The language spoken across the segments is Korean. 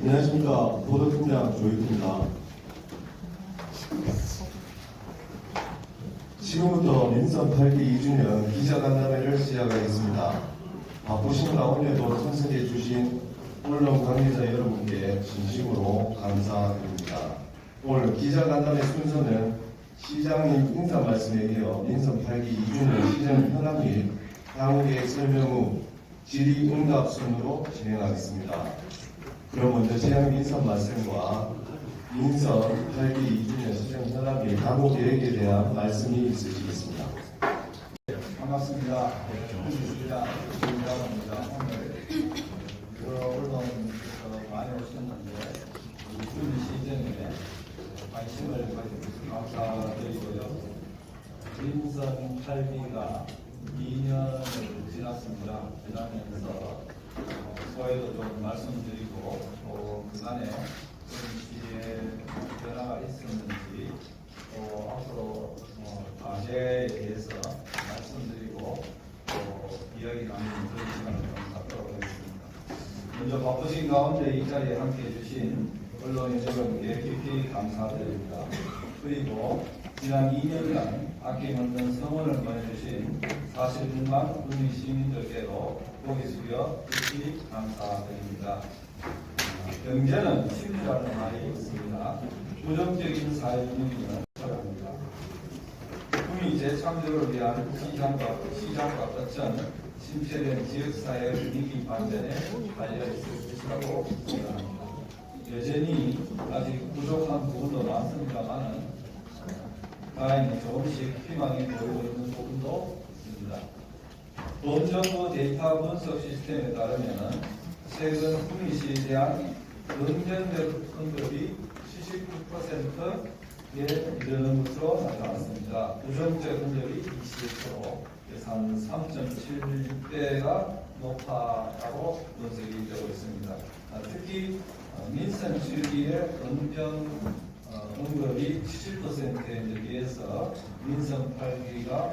안녕하십니까. 보도팀장 조익입니다. 지금부터 민선 8기 2주년 기자간담회를 시작하겠습니다. 바쁘신 가운데도 참석해 주신 언론 관계자 여러분께 진심으로 감사드립니다. 오늘 기자간담회 순서는 시장님 인사 말씀에 이어 민선 8기 2주년 시정 현황 및 향후계획 설명 후 질의응답 순으로 진행하겠습니다. 그럼 먼저 시장 인사 말씀과 민선 8기 2주년 시정 현황 및 향후 계획에 대한 말씀이 있으시겠습니다. 반갑습니다. 반갑습니다. 오늘 언론 많이 오셨는데 군 시정에 관심을 가지고 감사드리고요. 민선 8기가 2년을 지났습니다. 지나면서 소회도 좀 말씀드리고 또 그간에 시의 변화가 있었는지 또 앞으로 과제에 대해서 말씀드리고 또 이야기 나누는 그런 시간을 좀 갖도록 하겠습니다. 먼저 바쁘신 가운데 이 자리에 함께해 주신 언론인 여러분께 깊이 감사드립니다. 그리고 지난 2년간 아낌없는 성원을 보내주신 41만 국민 시민들께도 고개 숙여 깊이 감사드립니다. 경제는 심리라는 말이 있습니다. 부정적인 사회분위기는 철합니다. 국민 재창조를 위한 시장과 거천 심체된 지역사회 분위기 반전에 달려있을 것이라고 생각합니다. 여전히 아직 부족한 부분도 많습니다만 다행히 조금씩 희망이 보이고 있는 부분도 있습니다. 본정부 데이터 분석 시스템에 따르면 최근 후미시에 대한 긍정적 언급이 79%에 이르는 것으로 나타났습니다. 부정적 언급이 21%, 그래서 한 3.7배가 높았다고 분석이 되고 있습니다. 특히 민선 7기의 언급이 77%에 비해서 민선 8기가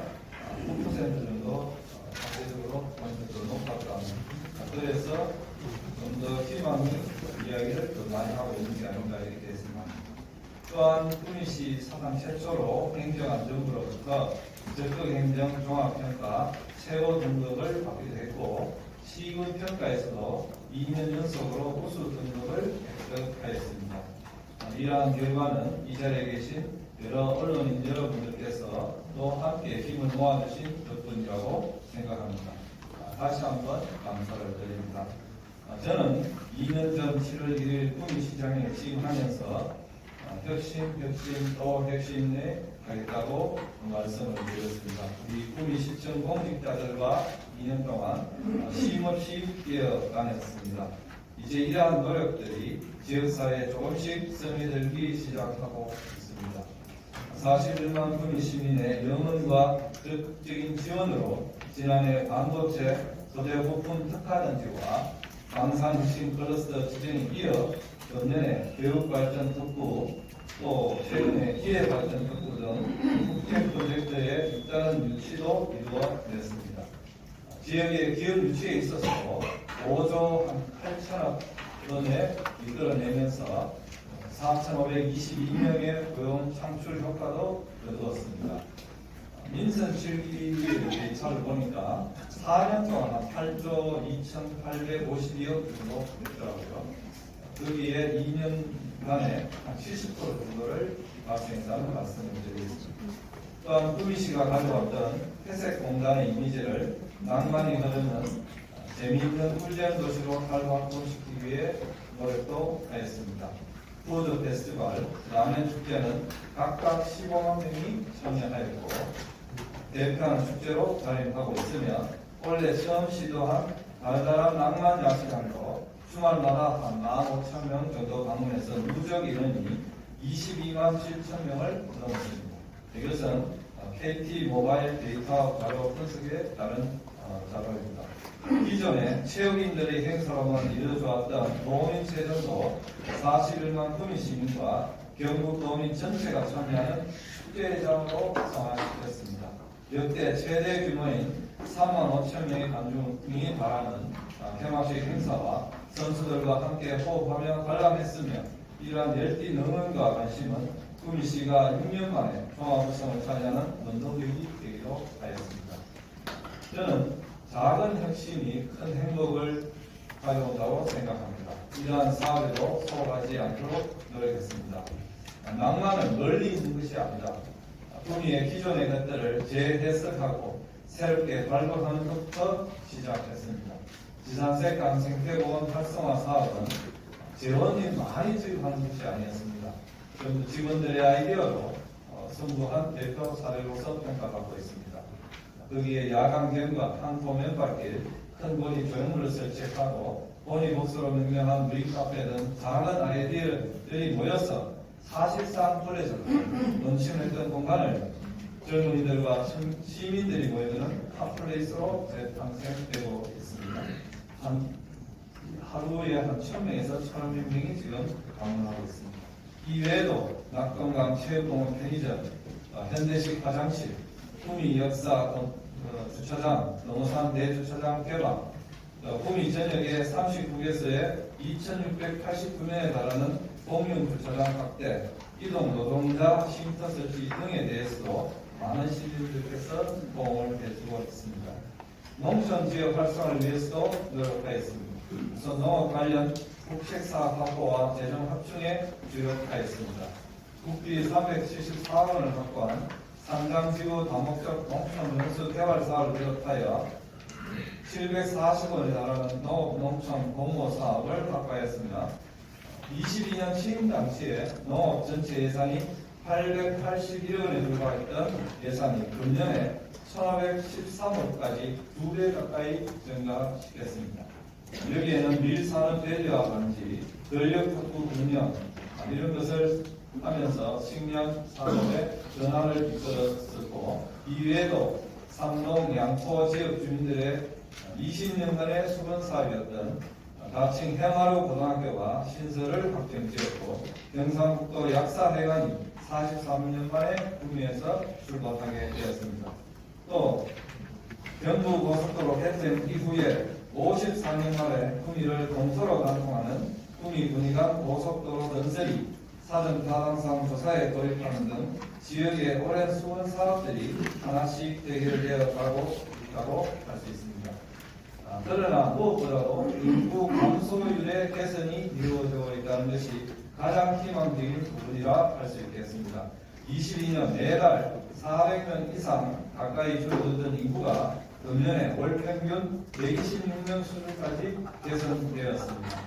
9% 정도 상대적으로 포인트가 높았다. 그래서 좀 더 희망의 이야기를 더 많이 하고 있는 게 아닌가 이렇게 했습니다. 또한 후미시 사상 최초로 행정안전부로부터 적극행정 종합평가 최고 등급을 받기도 했고 시군평가에서도 2년 연속으로 우수 등급을 획득하였습니다. 이러한 결과는 이 자리에 계신 여러 언론인 여러분들께서 또 함께 힘을 모아주신 덕분이라고 생각합니다. 다시 한번 감사를 드립니다. 저는 2년 전 7월 1일 구미시장에 취임하면서 혁신 또 혁신에 가겠다고 말씀을 드렸습니다. 우리 구미시청 공직자들과 2년 동안 쉼없이 뛰어다녔습니다. 이제 이러한 노력들이 지역사회에 조금씩 스며들기 시작하고 있습니다. 41만 구미 시민의 영원과 적극적인 지원으로 지난해 반도체 소재 부품 특화단지와 방산혁신 클러스터 지정에 이어 전년에 교육발전 특구 또 최근에 기회발전 특구 등 국제 프로젝트의 잇따른 유치도 이루어냈습니다. 지역의 기업 유치에 있어서 5조 한 8천억 원에 이끌어내면서 4,522명의 고용 창출 효과도 거두었습니다. 민선 7기 데이터를 보니까 4년 동안 한 8조 2,852억 정도 됐더라고요. 거기에 2년간에 한 70% 정도를 발생했다는 말씀을 드리겠습니다. 또한 구미시가 가져왔던 회색 공단의 이미지를 낭만이 흐르는 재미있는 훈련 도시로 활성화시키기 위해 노력도 하였습니다. 푸드 페스티벌, 라멘 축제는 각각 15만 명이 참여하였고 대표하는 축제로 자립하고 있으며 원래 처음 시도한 달달한 낭만 야시장도 주말마다 한 15,000명 정도 방문해서 누적 인원이 22만 7천 명을 넘었습니다. 이것은 KT 모바일 데이터 자료 분석에 따른 자료입니다. 기존에 체육인들의 행사로만 이루어져왔던 도민체전도 41만 구민 시민과 경북 도민 전체가 참여하는 축제장으로 성화시켰습니다. 역대 최대 규모인 3만 5천 명의 관중이 바라는 개막식 행사와 선수들과 함께 호흡하며 관람했으며 이러한 열띤 응원과 관심은 구미시가 6년 만에 종합우승을 차지하는 원동력이 되기도 하였습니다. 저는 작은 혁신이 큰 행복을 가져온다고 생각합니다. 이러한 사업에도 소홀하지 않도록 노력했습니다. 낭만은 멀리 있는 것이 아니다. 구미의 기존의 것들을 재해석하고 새롭게 발굴하는 것부터 시작했습니다. 지산색 강생태공원 활성화 사업은 재원이 많이 투입하는 것이 아니었습니다. 전부 직원들의 아이디어로 성공한 대표 사례로서 평가받고 있습니다. 거기에 야간경과 항포면밖에 큰 보리 조형물을 설치하고 보니복스로 명명한 무리카페 등 작은 아이디어들이 모여서 사실상 벌레적으로 넘치는 공간을 젊은이들과 시민들이 모여드는 핫플레이스로 재탄생되고 있습니다. 하루에 한 1,000명에서 1,500명이 지금 방문하고 있습니다. 이외에도 낙동강 체육공원 편의점, 현대식 화장실, 구미 역사 주차장, 농어산 내주차장 개방, 구미 전역에 39개소에 2,689명에 달하는 공용 주차장 확대, 이동 노동자 쉼터 설치 등에 대해서도 많은 시민들께서 도움을 해주고 있습니다. 농촌 지역 활성화를 위해서도 노력하였습니다. 우선 농업 관련 국책사업 확보와 재정 합충에 주력하였습니다. 국비 374억 원을 확보한 상장지구 다목적 농촌 연수 개발 사업을 비롯하여 740원에 달하는 농촌 공모 사업을 확보하였습니다. 22년 취임 당시에 농업 전체 예산이 881원에 불과했던 예산이 금년에 1,513억까지 2배 가까이 증가시켰습니다. 여기에는 밀산업 대리와 방지, 전력탁구 운영 이런 것을 하면서 식량 산업의 전환을 이끌었었고 이외에도 삼동 양포 지역 주민들의 20년간의 수건 사업이었던 다층 해마루 고등학교와 신설을 확정지었고 경상북도 약사회관이 43년 만에 구미에서 출발하게 되었습니다. 또 경부고속도로 개통 이후에 54년 만에 구미를 동서로 관통하는 구미-군의간 고속도로 건설이 사전 타당성 조사에 돌입하는 등 지역의 오랜 수원 사업들이 하나씩 해결되어 가고 할 수 있습니다. 그러나 무엇보다도 인구 감소율의 개선이 이루어지고 있다는 것이 가장 희망적인 부분이라 할 수 있겠습니다. 22년 매달 400명 이상 가까이 줄어들던 인구가 금년에 월 평균 126명 수준까지 개선되었습니다.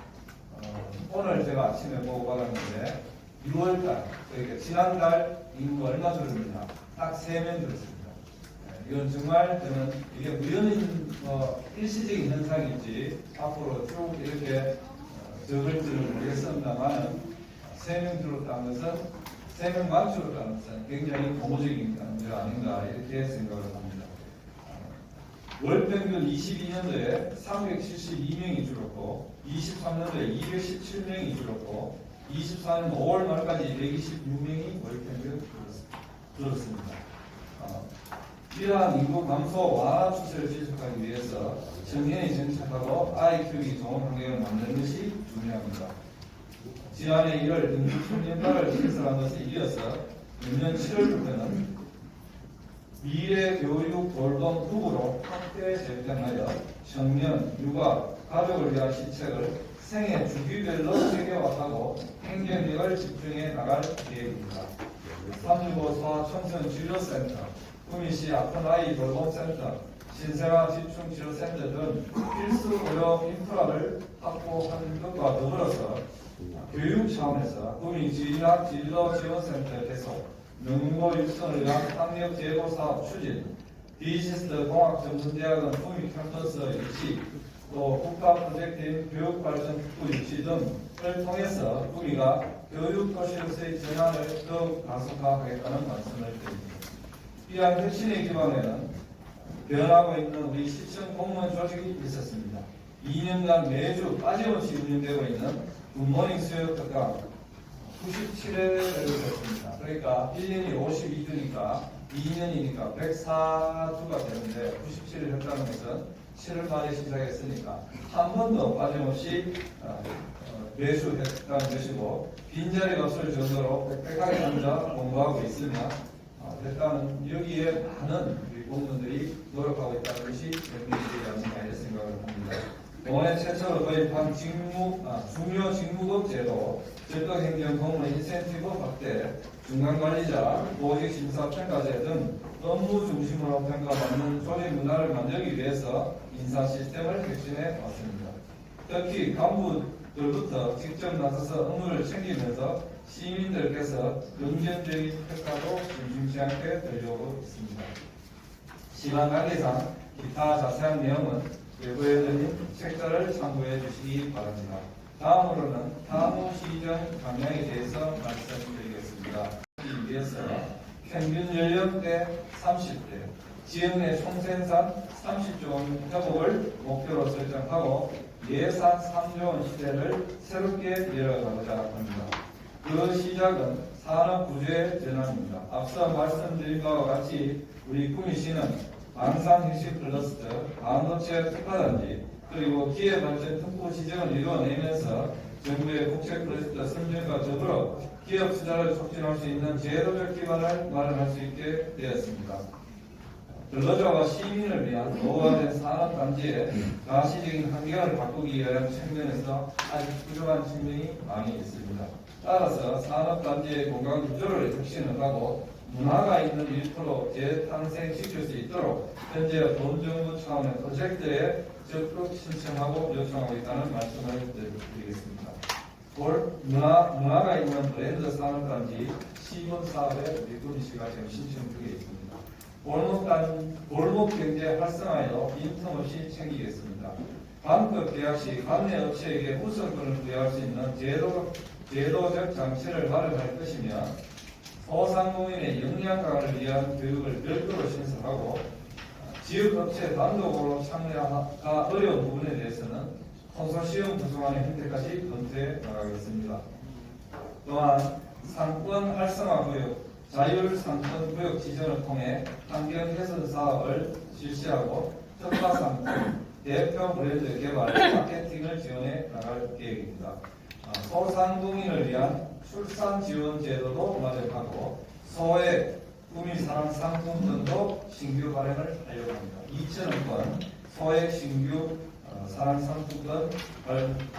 오늘 제가 아침에 보고 받았는데 6월달, 그러니까 지난달 인구 얼마 줄었느냐? 딱 3명 줄었습니다. 이건 정말 저는 이게 우연인 일시적인 현상일지 앞으로 쭉 이렇게 적을지는 모르겠습니다만 3명 줄었다는 것은 3명만 줄었다는 것은 굉장히 고무적인 문제 아닌가 이렇게 생각을 합니다. 월평균 22년도에 372명이 줄었고 23년도에 217명이 줄었고 24년 5월 말까지 126명이 월평균 줄었습니다. 이러한 인구 감소 완화 추세를 지속하기 위해서 청년이 정착하고 아이 키우기 좋은 환경을 만드는 것이 중요합니다. 지난해 1월 인구 청년단을 신설한 것에 이어서 내년 7월부터는 미래교육 돌봄 부부로 확대 재편하여 청년, 육아, 가족을 위한 시책을 생애 주기별로 체계화하고 행정력을 집중해 나갈 계획입니다. 365 청소년진료센터, 구미시 아픈아이 돌봄센터, 신생아 집중치료센터 등 필수 의료 인프라를 확보하는 것과 더불어서 교육 차원에서 구미 진학 진로 지원센터 개소, 명문고 육성을 위한 학력 제고 사업 추진, 디지털 공학전문대학원 구미 캠퍼스 유치, 또 국가 프로젝트인 교육발전 특구 유치 등을 통해서 구미가 교육도시로서의 전환을 더욱 가속화하겠다는 말씀을 드립니다. 이러한 혁신의 기반에는 변하고 있는 우리 시청 공무원 조직이 있었습니다. 2년간 매주 빠짐없이 운영되고 있는 굿모닝 수요 특강 97회를 했습니다. 그러니까 1년이 52주니까 2년이니까 104주가 되는데 97을 했다는 것은 7월 말에 시작했으니까 한 번도 빠짐없이 매수 했다는 것이고 빈자리가 없을 정도로 빽빽하게 앉아 공부하고 있으며 일단은 여기에 많은 우리 공무원들이 노력하고 있다는 것이 명분이지 않는가 이런 생각을 합니다. 이번에 최초로 도입한 중요 직무급 제도, 절도행정 공무원 인센티브 확대, 중간관리자, 보직심사평가제 등 업무 중심으로 평가받는 조직 문화를 만들기 위해서 인사 시스템을 혁신해 왔습니다. 특히 간부들부터 직접 나서서 업무를 챙기면서 시민들께서 긍정적인 평가도 심심치 않게 들려오고 있습니다. 시간 관계상 기타 자세한 내용은 외부에 들린 책자를 참고해 주시기 바랍니다. 다음으로는 사무시정 방향에 대해서 말씀드리겠습니다. 이 위해서 평균 연령대 30대, 지역 내 총생산 30조 원 회복을 목표로 설정하고 예산 3조 원 시대를 새롭게 열어가고자 합니다. 그 시작은 산업 구조의 전환입니다. 앞서 말씀드린 바와 같이 우리 구미시는 방산휴식 클러스터, 반도체 특화단지, 그리고 기회발전 특구 시정을 이루어내면서 정부의 국책 클러스터 선정과 더불어 기업 투자를 촉진할 수 있는 제도적 기반을 마련할 수 있게 되었습니다. 근로자와 시민을 위한 노후화된 산업단지의 가시적인 환경을 바꾸기 위한 측면에서 아직 부족한 측면이 많이 있습니다. 따라서 산업단지의 공간 구조를 혁신을 하고 문화가 있는 일터로 재탄생시킬 수 있도록 현재 본정부 차원의 프로젝트에 적극 신청하고 요청하고 있다는 말씀을 드리겠습니다. 문화가 있는 브랜드 산업단지 시범 사업에 우리 구미시가 지금 신청 중에 있습니다. 골목 경제 활성화에도 빈틈없이 챙기겠습니다. 반급 계약 시 관내 업체에게 우선권을 부여할 수 있는 제도적 장치를 마련할 것이며 소상공인의 역량 강화를 위한 교육을 별도로 신설하고 지역업체 단독으로 참여가 어려운 부분에 대해서는 컨소시엄 구성안의 형태까지 검토해 나가겠습니다. 또한 상권 활성화 구역, 자율상권 구역 지정을 통해 환경 개선 사업을 실시하고 특화 상품, 대표 브랜드 개발, 마케팅을 지원해 나갈 계획입니다. 소상공인을 위한 출산 지원 제도도 마련하고 소액 구미사랑 상품 등도 신규 발행을 하려고 합니다. 2,000원권 소액 신규 사랑 상품권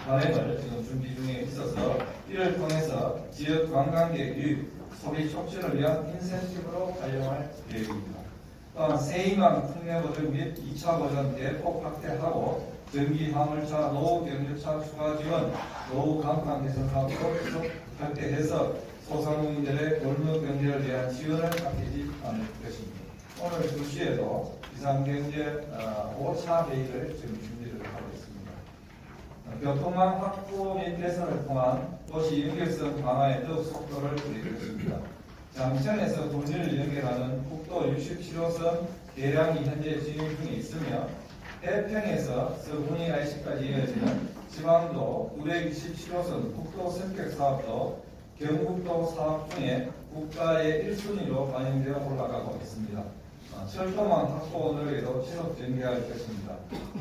발행을 지금 준비 중에 있어서 이를 통해서 지역 관광객 유입, 소비 촉진을 위한 인센티브로 활용할 계획입니다. 또한 세희망 특례보증 및 2차 보전 대폭 확대하고 전기 화물차, 노후 경유차 추가 지원, 노후 간판 개선 사업도 계속 확대해서 소상공인들의 골목 경제를 위한 지원을 아끼지 않을 것입니다. 오늘 2시에도 비상경제 5차 회의를 지금 준비를 하고 있습니다. 교통망 확보 및 개선을 통한 도시 연결성 강화에 더욱 속도를 들일 것입니다. 장천에서 군위를 연결하는 국도 67호선 대량이 현재 진행 중에 있으며 해평에서 서군이 IC까지 이어지는 지방도 927호선 국도 선택 사업도 경국도 사업 중에 국가의 1순위로 반영되어 올라가고 있습니다. 철도망 확보 노력에도 지속 전개할 것입니다.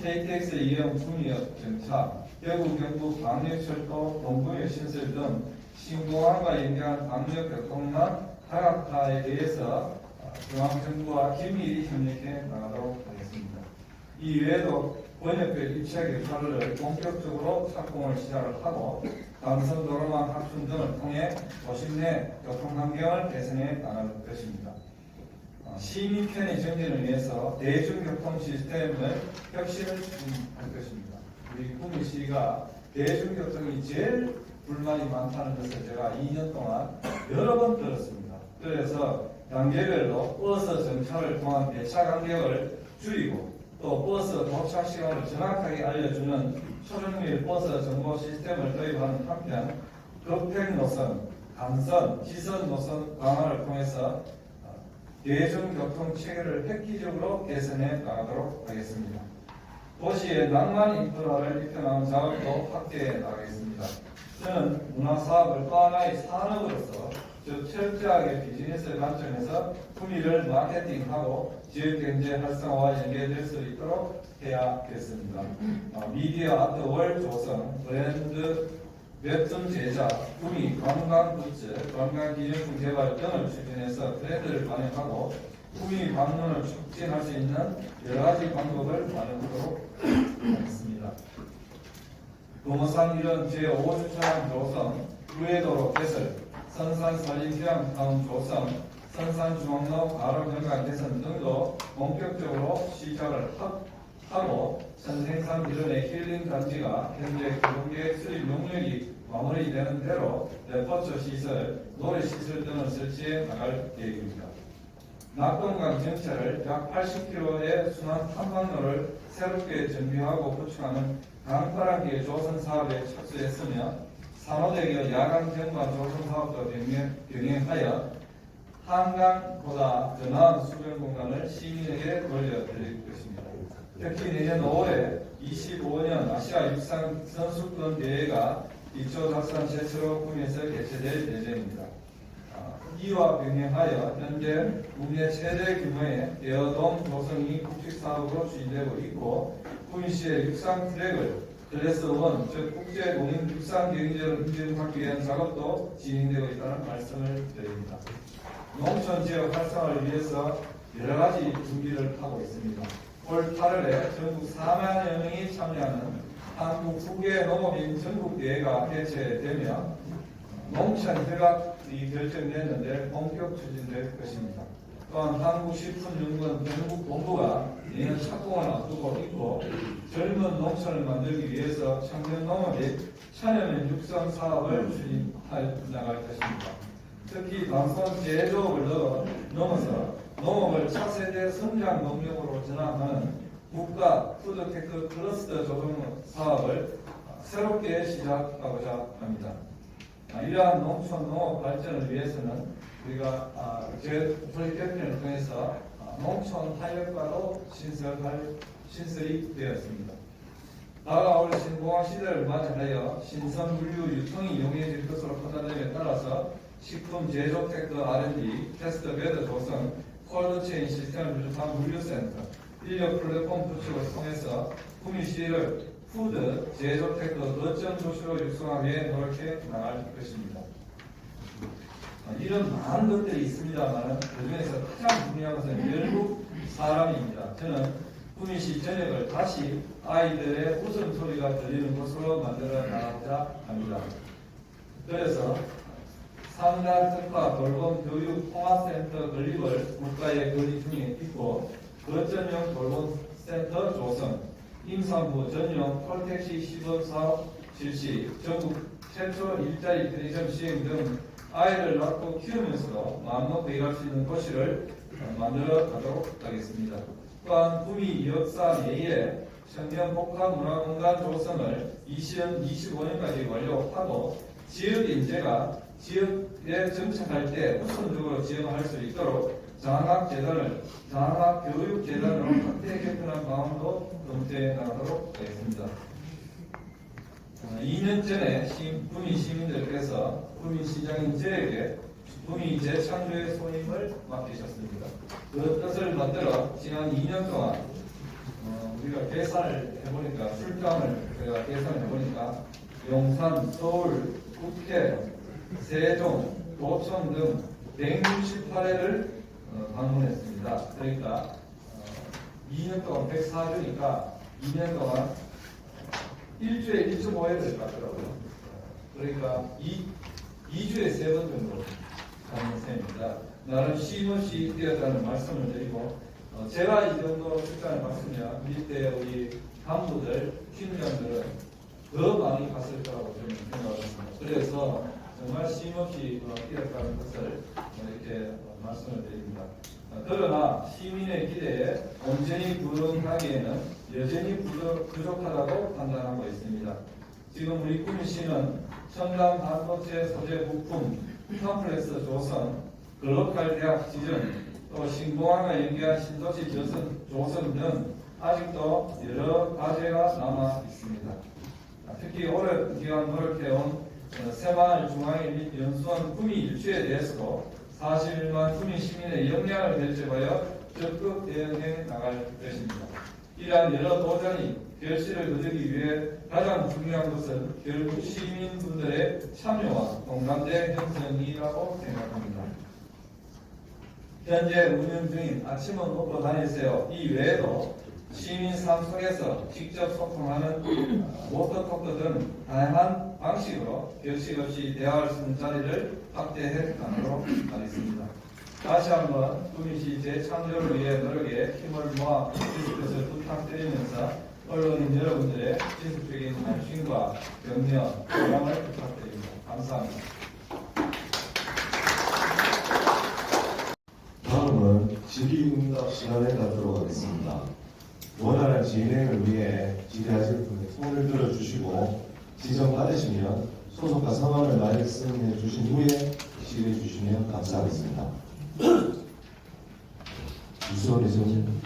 KTX 이용 중위역 정차, 대구 경북 광역철도 동부역 신설 등 신공항과 연계한 광역교통망 다각화에 대해서 중앙정부와 긴밀히 협력해 나가도록 하겠습니다. 이 외에도 번역별 입체 교차로를 본격적으로 착공을 시작을 하고 강선도로망 확충 등을 통해 도심 내 교통환경을 개선해 나갈 것입니다. 시민 편의 정진을 위해서 대중교통 시스템을 혁신을 할 것입니다. 우리 구미시가 대중교통이 제일 불만이 많다는 것을 제가 2년 동안 여러 번 들었습니다. 그래서 단계별로 버스 정차를 통한 배차 간격을 줄이고 또 버스 도착 시간을 정확하게 알려주는 초중밀 버스 정보 시스템을 도입하는 한편 급행 노선, 간선, 지선 노선 강화를 통해서 대중교통 체계를 획기적으로 개선해 나가도록 하겠습니다. 도시의 낭만 인프라를 입혀나가는 작업도 확대해 나가겠습니다. 저는 문화사업을 또 하나의 산업으로서 즉 철저하게 비즈니스 관점에서 품위를 마케팅하고 지역경제 활성화와 연계될 수 있도록 해야겠습니다. 미디어 아트월 조성, 브랜드 웹툰 제작, 구미, 관광 굿즈, 관광 기념품 개발 등을 추진해서 트렌드를 반영하고 구미 방문을 촉진할 수 있는 여러 가지 방법을 마련하도록 하겠습니다. 도모산 이런 제5주차장 조성, 구해도로 개설, 선산 산림휴양 타운 조성, 선산 중앙로 가로 경관 개선 등도 본격적으로 시작을 하고 선생산 이런의 힐링 단지가 현재 교통계획 수립 용역이 마무리되는 대로 레포츠 시설, 노래 시설 등을 설치해 나갈 계획입니다. 낙동강 전체를 약 80km의 순환 탐방로를 새롭게 정비하고 구축하는 강파랑길 조성 사업에 착수했으며 산호대교 야간 경관 조성 사업도 병행하여 한강보다 더 나은 수변 공간을 시민에게 돌려드릴 것입니다. 특히 내년 5월에 25년 아시아 육상 선수권 대회가 기초작산 최초로 구미에서 개최될 예정입니다. 이와 병행하여 현재 국내 최대 규모의 에어돔 조성이 국직사업으로 추진되고 있고 구미시의 육상 트랙을 클래스 1, 즉 국제 공인 육상 경기장을 인증하기 위한 작업도 진행되고 있다는 말씀을 드립니다. 농촌 지역 활성화를 위해서 여러 가지 준비를 하고 있습니다. 올 8월에 전국 4만여 명이 참여하는 한국 후계 농업인 전국대회가 개최되며 농촌 협약이 결정됐는데 본격 추진될 것입니다. 또한 한국식품연구원 전국본부가 내년 착공을 앞두고 있고 젊은 농촌을 만들기 위해서 청년 농업 및 천연면 육성 사업을 추진해 나갈 것입니다. 특히 단순 제조업을 넘어서 농업을 차세대 성장 동력으로 전환하는 국가 푸드테크 클러스터 조성 사업을 새롭게 시작하고자 합니다. 이러한 농촌 농업 발전을 위해서는 우리가 제 프로젝트를 통해서 농촌 타협과도 신설이 되었습니다. 다가올 신공항 시대를 맞이하여 신선 물류 유통이 용이해질 것으로 판단됨에 따라서 식품 제조 테크 R&D, 테스트 베드 조성, 콜드체인 시스템을 구축한 물류센터, 인력 플랫폼 구축을 통해서 구미시를 푸드 제조 테크 거점 도시로 육성하기 위해 노력해 나갈 것입니다. 이런 많은 것들이 있습니다만 그중에서 가장 중요한 것은 결국 사람입니다. 저는 구미시 전역을 다시 아이들의 웃음소리가 들리는 곳으로 만들어 나가고자 합니다. 그래서 상단 특화 돌봄 교육 통합센터 건립을 국가에 건립 중에 있고 거점형 돌봄센터 조성, 임산부 전용 콜택시 시범 사업 실시, 전국 최초 일자리 편의점 시행 등 아이를 낳고 키우면서도 마음 놓고 일할 수 있는 도시를 만들어 가도록 하겠습니다. 또한 구미 역사 내에 청년 복합 문화공간 조성을 2025년까지 완료하고 지역 인재가 지역에 정착할 때 우선적으로 지원할 수 있도록 장학학 교육재단으로 확대 개편한 방안도 검토해 나가도록 하겠습니다. 2년 전에 구미 시민들께서 구미시장인 저에게 구미 재창조의 손님을 맡기셨습니다. 그 뜻을 받들어 지난 2년 동안 우리가 계산을 해보니까 출장을 제가 계산을 해보니까 용산, 서울, 국회, 세종, 도청 등 168회를 방문했습니다. 그러니까 2년 동안 104주니까 2년 동안 일주에 1.5회를 갔더라고요. 그러니까 2주에 3번 정도 가는 셈입니다. 나름 쉼없이 뛰었다는 말씀을 드리고 제가 이 정도 출장을 갔으면 밑에 우리 간부들, 팀장들은 더 많이 갔을 거라고 저는 생각합니다. 그래서 정말 쉼없이 뛰었다는 것을 이렇게 말씀을 드립니다. 그러나 시민의 기대에 온전히 부응하기에는 여전히 부족하다고 판단하고 있습니다. 지금 우리 구미시는 첨단 반도체 소재 부품 컴플렉스 조성, 글로컬 대학 지정, 또 신공항을 연계한 신도시 조성 등 아직도 여러 과제가 남아 있습니다. 특히 오랜 기간 노력해온 새마을 중앙일 및 연수원 구미 일주에 대해서도 41만 구미 시민의 역량을 결집하여 적극 대응해 나갈 것입니다. 이러한 여러 도전이 결실을 거두기 위해 가장 중요한 것은 결국 시민분들의 참여와 공감대 형성이라고 생각합니다. 현재 운영 중인 아침은 먹고 다니세요. 이 외에도 시민 삶 속에서 직접 소통하는 워터토크 등 다양한 방식으로 결식 없이 대화할 수 있는 자리를 확대해 가도록 하겠습니다. 다시 한번 구미시 재창조를 위해 노력에 힘을 모아 주실 것을 부탁드리면서 언론인 여러분들의 지속적인 관심과 격려, 사랑을 부탁드립니다. 감사합니다. 다음은 질의응답 시간에 갖도록 하겠습니다. 원활한 진행을 위해 질의하실 분의 손을 들어주시고 지정받으시면 소속과 성함을 말씀해 주신 후에 질의해 주시면 감사하겠습니다. 유수원 회장님.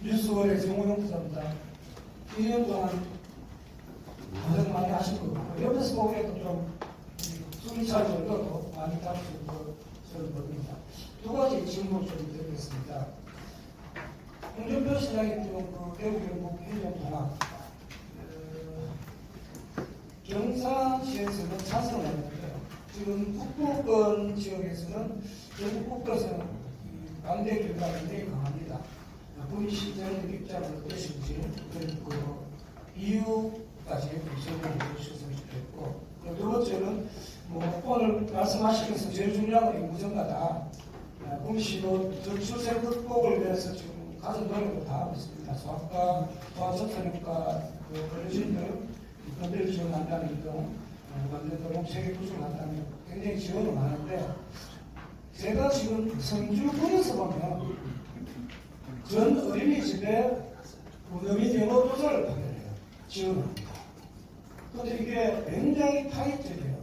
뉴스원의 정호영 부사입니다. 1년 동안 고생 많이 하신 것 같고, 옆에서 보기에도 좀 숨이 잘 돌려도 많이 다루신 것을 보입니다. 두 가지 질문을 좀 드리겠습니다. 홍준표 시장이 그 대구 경북 행정통합, 경상시에서는 찬성을 했는데요. 지금 북부권 지역에서는 경북 북부에서는 반대 기류가 굉장히 강합니다. 구미시장의 입장은 어떠신지 그 이유까지 설명해 주셨으면 좋겠고, 두 번째는 오늘 말씀하시면서 제일 중요한 건 무정가다. 구미시도 출생 극복을 위해서 지금 가진 노력을 다 하고 있습니다. 소아과, 소아섭산과 어르신들 건들 지원한다는 등 완전 체계 구성한다는 굉장히 지원을 하는데, 제가 지금 성주군에서 보면 전 어린이집에 운영이 영어 조사를 하게 돼요. 지원합니다. 그런데 이게 굉장히 타이트해요.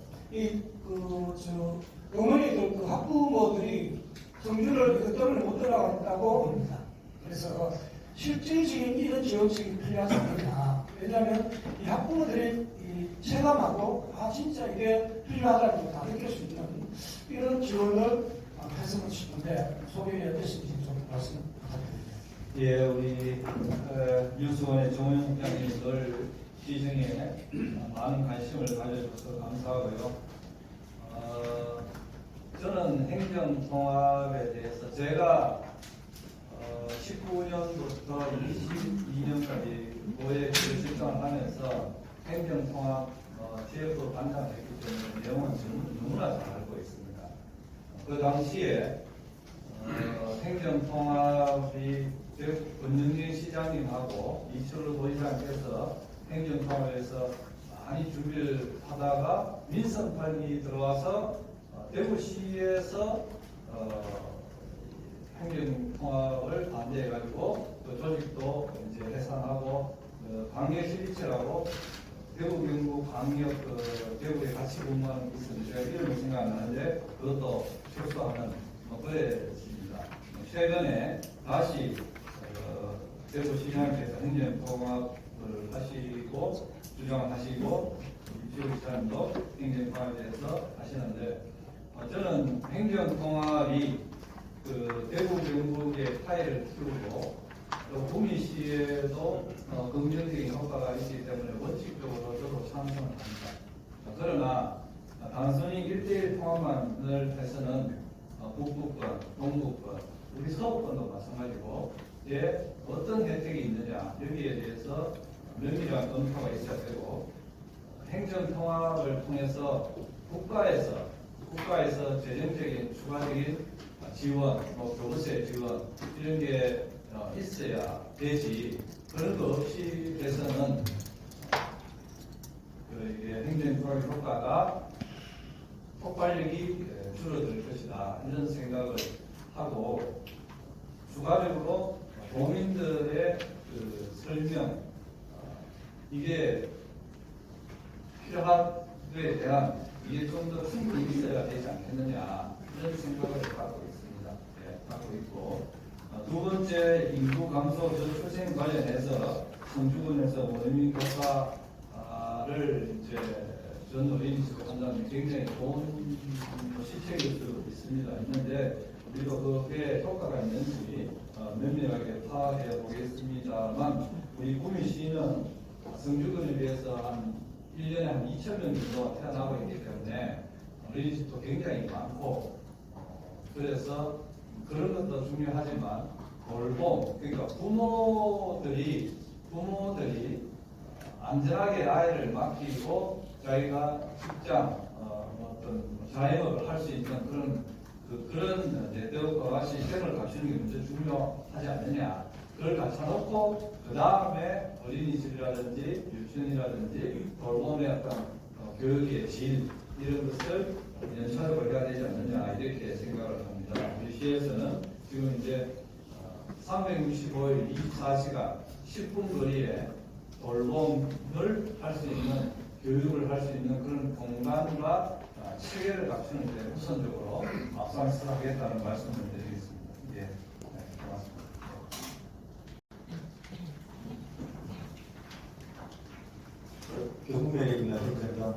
어머니들, 학부모들이 성주를 이것 때문에 못 들어갔다고 합니다. 그래서 실질적인 이런 지원책이 필요하지 않느냐. 왜냐하면 이 학부모들이 체감하고, 진짜 이게 필요하다는 걸 다 느낄 수 있는 이런 지원을 했으면 싶은데, 소견이 어떠신지 좀 말씀 부탁드립니다. 예, 우리 유수원의 정호영 국장님 늘 시정에 많은 관심을 가져줘서 감사하고요. 저는 행정통합에 대해서 제가 19년부터 22년까지 고액 실장을 하면서 행정통합 TF 반장을 했기 때문에 내용은 너무나 잘 알고 있습니다. 그 당시에 행정통합이 권영진 시장님하고 이철우 도지사님께서 행정통합에서 많이 준비를 하다가 민선판이 들어와서 대구시에서 행정통합을 반대해가지고 그 조직도 이제 해산하고 광역시립체라고 대구 경북 광역 대구에 같이 근무하는 게 있었는데 제가 이름을 생각 안 나는데 그것도 철수하는 그랬습니다. 최근에 다시 대구시장께서 행정통합을 하시고 주장을 하시고 이주호 시장도 행정통합에 대해서 하시는데 저는 행정통합이 대구 경북의 파일을 키우고 또 구미시에도 긍정적인 효과가 있기 때문에 원칙적으로 저도 찬성을 합니다. 그러나 단순히 1대1 통합만을 해서는 북부권, 동부권, 우리 서부권도 마찬가지고 이제 어떤 혜택이 있느냐 여기에 대해서 면밀한 검토가 있어야 되고 행정통합을 통해서 국가에서 재정적인 추가적인 지원, 교부세 지원 이런 게 있어야 되지. 그런 거 없이 돼서는 이게 행정통합 효과가 폭발력이 줄어들 것이다 이런 생각을 하고 추가적으로 도민들의 설명 이게 필요한 것에 대한 이게 좀 더 충분히 문제가 되지 않겠느냐 이런 생각을 갖고 있습니다. 갖고 있고 두 번째 인구 감소 저출생 관련해서 성주군에서 원민 교사를 이제 전 어린이집 한다면 굉장히 좋은 시책일 수 있는데 우리도 그게 효과가 있는지 면밀하게 파악해 보겠습니다만 우리 구미시는 성주군에 비해서 한 1년에 한 2,000명 정도 태어나고 있기 때문에 어린이집도 굉장히 많고 그래서 그런 것도 중요하지만 돌봄 그러니까 부모들이 안전하게 아이를 맡기고 자기가 직장 어떤 자영업을 할 수 있는 그런 네트워크와 시스템을 갖추는 게 먼저 중요하지 않느냐. 그걸 갖춰놓고 그 다음에 어린이집이라든지 유치원이라든지 돌봄의 어떤 교육의 질 이런 것을 연차적으로 해야 되지 않느냐 이렇게 생각을 합니다. 우리 시에서는 지금 이제 365일 24시간 10분 거리에 돌봄을 할 수 있는 교육을 할 수 있는 그런 공간과 체계를 갖추는 데 우선적으로 앞장서 하겠다는 말씀을 드리겠습니다. 예, 네, 고맙습니다. 교육면역이나 그러니까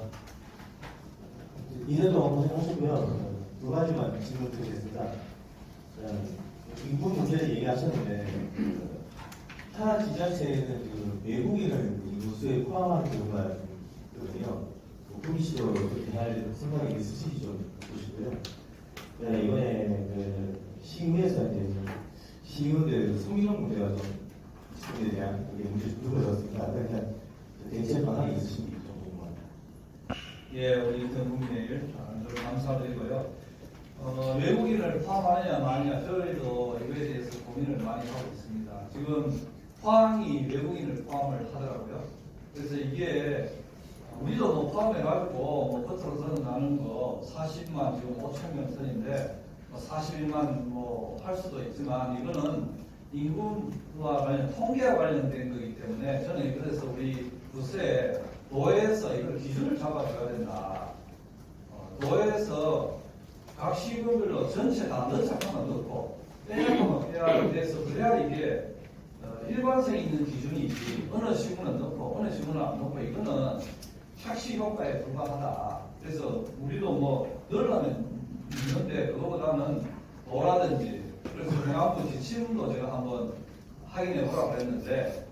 2년 동안 고생하셨고요. 두 가지만 질문 드리겠습니다. 인구 문제를 얘기하셨는데 타 지자체에는 그 외국인을 인구수에 포함하는 경우가 있거든요. 구미시도 그렇게 할 생각이 있으신지 좀 보시고요. 이번에 그 시의회에서 이제 시의원들 성인용 문제가 좀 시민에 대한 그게 문제 좀 불거졌습니다. 그러니까 대체 방안이 있으신지 좀 궁금합니다. 예, 우리 국민의일 감사드리고요. 외국인을 포함하느냐 마느냐 저희도 이거에 대해서 고민을 많이 하고 있습니다. 지금 포항이 외국인을 포함을 하더라고요. 그래서 이게 우리도 뭐 포함해가지고 뭐 겉으로 드러나는 거 40만 지금 5,000명 선인데 41만 뭐 할 수도 있지만 이거는 인구와 관련 통계와 관련된 거기 때문에 저는 그래서 우리 부서에 도에서 이걸 기준을 잡아줘야 된다. 도에서 각 시군별로 전체 다 넣은 잠깐만 넣고 빼놓고 빼야 돼서 그래야 이게 일관성이 있는 기준이지 어느 시군은 넣고 어느 시군은 안 넣고 이거는 착시 효과에 불과하다. 그래서 우리도 뭐 넣으려면 있는데 그거보다는 도라든지 그래서 경남도 지침도 제가 한번 확인해 보라고 했는데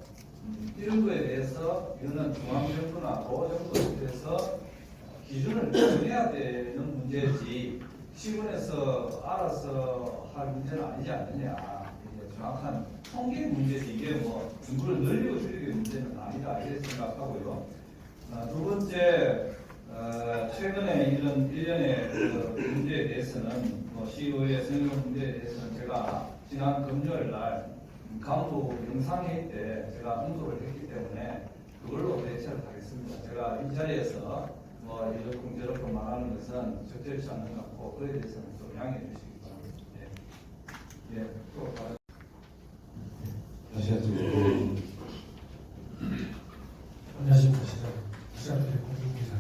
이런 거에 대해서 이거는 중앙정부나 도정부에 대해서 기준을 정해야 되는 문제지 시군에서 알아서 할 문제는 아니지 않느냐. 이게 정확한 통계 문제지 이게 뭐 인구를 늘리고 줄이는 문제는 아니다 이렇게 생각하고요. 두 번째 최근에 이런 일련의 문제에 대해서는 시의회 선거 문제에 대해서는 제가 지난 금요일 날 간부 영상회의 때 제가 언급을 했기 때문에 그걸로 대처를 하겠습니다. 제가 이 자리에서 뭐 이렇고 저렇고 말하는 것은 적절치 않는 것 같고 그에 대해서는 좀 양해해 주시기 바랍니다. 예, 또 다시 한번 안녕하십니까. 시작될 공동기자.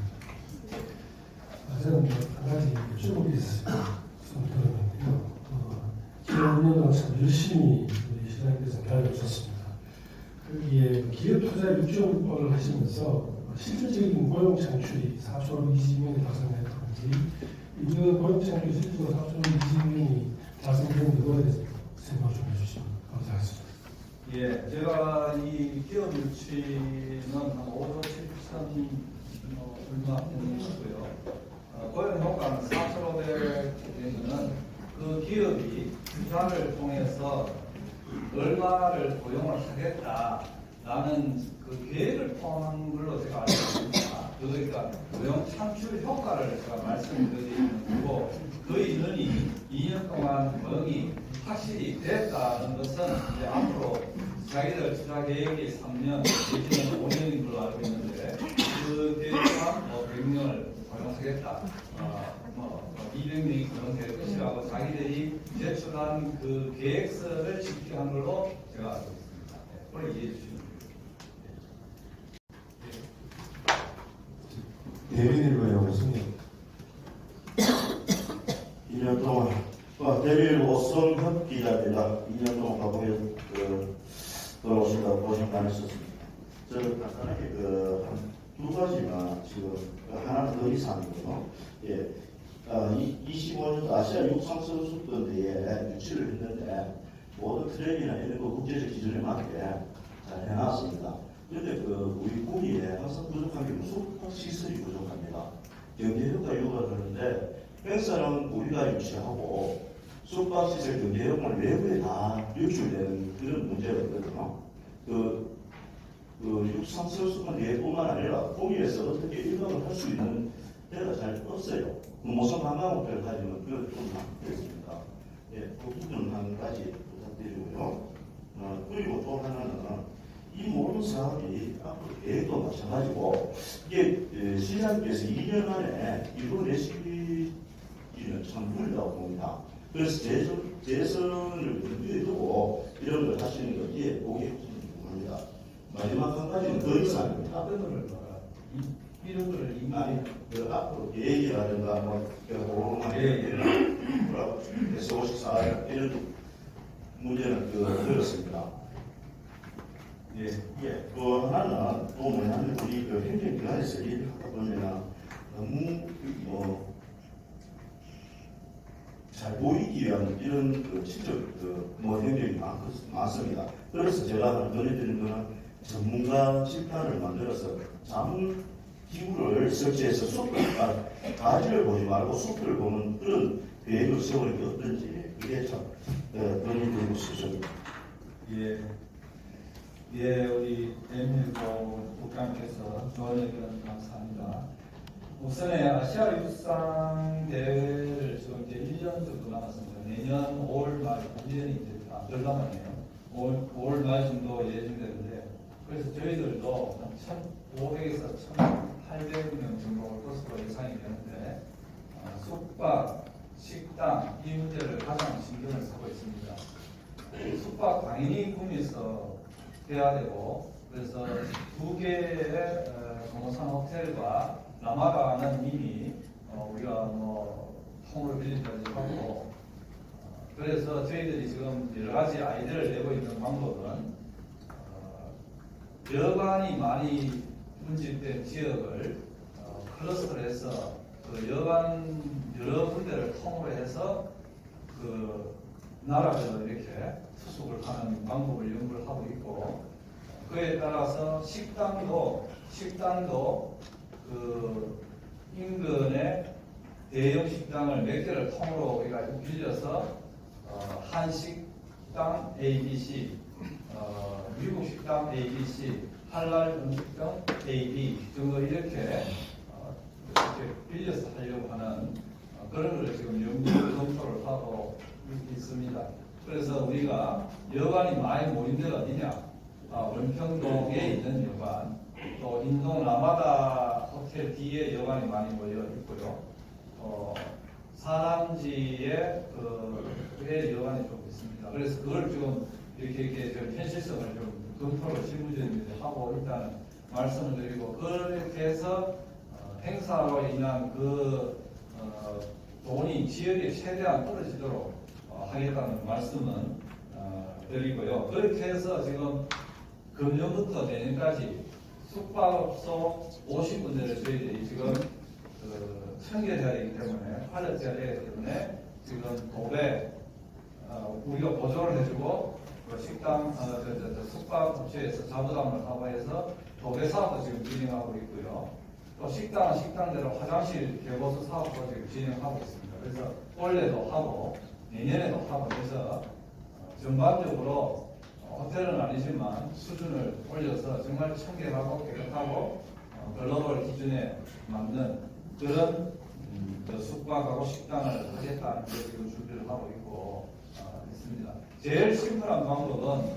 저는 한 가지 여쭤보기 있습니다. 들었는데요. 지난 5년 동안 참 열심히 우리 시장님께서 교육을 주셨습니다. 거기에 기업 투자 6.6%를 하시면서 실질적인 고용 창출이 4조 20명이 달성됐던지 이거 고용 창출이 실질적으로 4조 20명이 달성된 거에 대해서 설명 좀 해주시면 감사하겠습니다. 예, 제가 이 기업 유치는 한 5조 7천 얼마 되고요. 고용 효과는 4,500 되면은 그 기업이 투자를 통해서 얼마를 고용을 하겠다라는 그 계획을 포함한 걸로 제가 알고 있습니다. 그러니까 고용 창출 효과를 제가 말씀드리는 거고 그 인원이 2년 동안 고용이 확실히 됐다는 것은 이제 앞으로 자기들 투자 계획이 3년, 내지는 5년인 걸로 알고 있는데 그 계획만 100명을 고용하겠다. 200명이 고용될 것이라고 자기들이 제출한 그 계획서를 집계한 걸로 제가 알고 있습니다. 그걸 이해해 주시면 됩니다. 대변인으로요, 무슨 일? 2년 동안 대릴 오성협 기자입니다. 2년 동안 과거에 돌아오신다고 고생 많으셨습니다. 저는 간단하게 한 2가지만 지금 하나는 더 이상이고요. 예, 25년 아시아 육상선수권대회에 유치를 했는데 모든 트랙이나 이런 거 국제적 기준에 맞게 잘 해놨습니다. 그런데 우리 구미에 항상 부족한 게 숙박 시설이 부족합니다. 경제효과 요구가 되는데 펜스는 우리가 유치하고 숙박시설 경제효과는 외부에 다 유출되는 그런 문제가 있거든요. 육상선수권 대회뿐만 아니라 구미에서 어떻게 1박을 할 수 있는 데가 잘 없어요. 모성 관광호텔 가지면 그걸 좀 하겠습니다. 예, 그 부분 한 가지 부탁드리고요. 그리고 또 하나는 이 모든 사업이 앞으로 계획도 마찬가지고 이게 시장께서 2년 안에 이루어내시기는 참 무리라고 봅니다. 그래서 재선을 염두에 두고 이런 걸 하시는 건지 보기 궁금합니다. 마지막 한 가지는 더 이상입니다. 답변을 봐라. 이런 걸 이미 앞으로 계획이라든가 S54 이런 문제는 들었습니다. 예, 또 하나는 또 뭐냐면 우리 행정기관에서 일을 하다 보면 너무 잘 보이기 위한 이런 실적 행정이 많습니다. 그래서 제가 권해드리는 거는 전문가 집단을 만들어서 자문 기구를 설치해서 가지를 보지 말고 속도를 보는 그런 계획을 세우는 게 어떤지 그게 참 권해드리고 싶습니다. 우리 대민일보 국장께서 조언 의견 감사합니다. 우선에 아시아 육상 대회를 지금 이제 1년 정도 남았습니다. 내년 5월 말 1년이 이제 덜 남았네요. 5월 말 정도 예정되는데 그래서 저희들도 1,500에서 1,800명 정도 올 것으로 예상이 되는데 숙박, 식당 이 문제를 가장 신경을 쓰고 있습니다. 숙박 당연히 구미에서 해야 되고 그래서 2개의 동호산 호텔과 라마다는 이미 우리가 통으로 빌리까지 하고 그래서 저희들이 지금 여러 가지 아이디어를 내고 있는 방법은 여관이 많이 분집된 지역을 클러스터를 해서 그 여관 여러 군데를 통으로 해서 그 나라별로 이렇게 투숙을 하는 방법을 연구를 하고 있고 그에 따라서 식당도 그 인근의 대형 식당을 몇 개를 통으로 우리가 빌려서 한식당 ABC, 미국 식당 ABC, 할랄 음식점 AB 정도 이렇게 빌려서 하려고 하는 그런 걸 지금 연구 검토를 하고 있습니다. 그래서 우리가 여관이 많이 모인 데가 어디냐? 원평동에 있는 여관, 또 인동 라마다 호텔 뒤에 여관이 많이 모여 있고요. 사람지에 그의 여관이 좀 있습니다. 그래서 그걸 좀 이렇게 좀 현실성을 좀 검토를 실무진들이 하고 있다는 말씀을 드리고 그렇게 해서 행사로 인한 돈이 지역에 최대한 떨어지도록 하겠다는 말씀은 드리고요. 그렇게 해서 지금 금년부터 내년까지 숙박업소 50군데를 저희들이 지금 청결해야 되기 때문에 활력해야 되기 때문에 지금 도배 우리가 보조를 해주고 식당 숙박업체에서 자부담을 하고 해서 도배 사업도 지금 진행하고 있고요. 또 식당은 식당대로 화장실 개보수 사업도 지금 진행하고 있습니다. 그래서 올해도 하고 내년에도 하고 해서 전반적으로 호텔은 아니지만 수준을 올려서 정말 청결하고 깨끗하고 글로벌 기준에 맞는 그런 숙박하고 식당을 하겠다는 게 지금 준비를 하고 있고 있습니다. 제일 심플한 방법은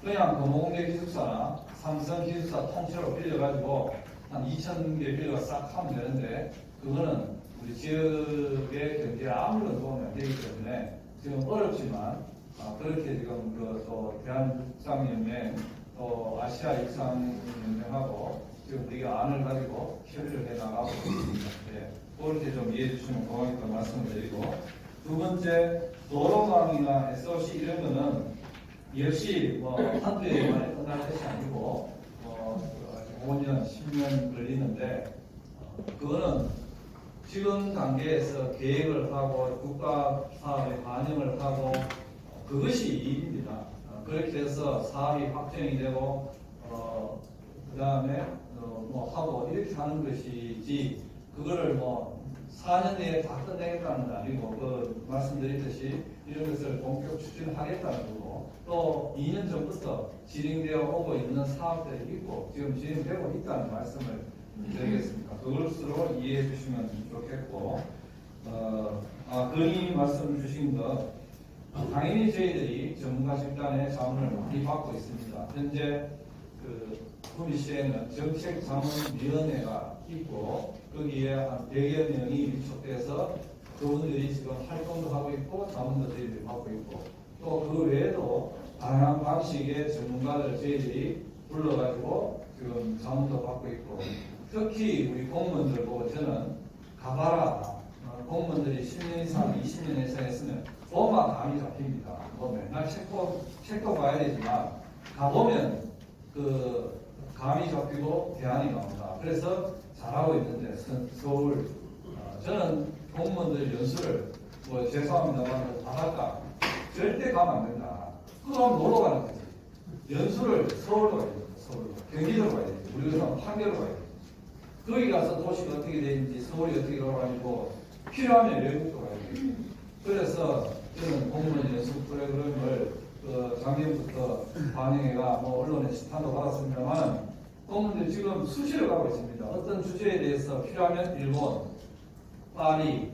그냥 금호공대 기숙사나 삼성 기숙사 통째로 빌려가지고 한 2,000개 빌려가 싹 하면 되는데 그거는 우리 지역의 경제에 아무런 도움이 안 되기 때문에 지금 어렵지만 그렇게 지금 또 대한육상연맹 또 아시아 육상연맹하고 지금 우리가 안을 가지고 협의를 해 나가고 있습니다. 그렇게 좀 이해해 주시면 고맙겠다는 말씀을 드리고 두 번째, 도로망이나 SOC 이런 거는 역시 뭐 한두 해 만에 끝날 것이 아니고 5년, 10년 걸리는데 그거는 지금 단계에서 계획을 하고 국가 사업에 반영을 하고 그것이 일입니다. 그렇게 해서 사업이 확정이 되고 그 다음에 뭐 하고 이렇게 하는 것이지 그거를 뭐 4년 내에 다 끝내겠다는 건 아니고 그 말씀드렸듯이 이런 것을 본격 추진하겠다는 거고 또 2년 전부터 진행되어 오고 있는 사업들이 있고 지금 진행되고 있다는 말씀을 드리겠습니다. 그것으로 이해해 주시면 좋겠고 건의 말씀 주신 것 당연히 저희들이 전문가 집단의 자문을 많이 받고 있습니다. 현재 그 구미시에는 정책자문위원회가 있고 거기에 한 100여 명이 위촉돼서 그분들이 지금 활동도 하고 있고 자문도 저희들이 받고 있고 또 그 외에도 다양한 방식의 전문가들 저희들이 불러가지고 지금 자문도 받고 있고 특히 우리 공무원들 보고 저는 가봐라 공무원들이 10년 이상 20년 이상 했으면 뭐만 감이 잡힙니다. 뭐 맨날 책도 봐야 되지만 가보면 그 감이 잡히고 대안이 나온다. 그래서 잘하고 있는데 서울 저는 공무원들 연수를 뭐 죄송합니다만 다 갈까 절대 가면 안 된다. 그럼 놀러 가는 거지. 연수를 서울로 가야 돼. 서울로 경기도로 가야 돼. 우리가 판교로 가야 돼. 거기 가서 도시가 어떻게 되는지 서울이 어떻게 돌아가지고 필요하면 외국도 가야 돼. 그래서 저는 공무원 연수 프로그램을 작년부터 반영회가 뭐 언론에 시탄도 받았습니다만 공무원들 지금 수시로 가고 있습니다. 어떤 주제에 대해서 필요하면 일본, 파리,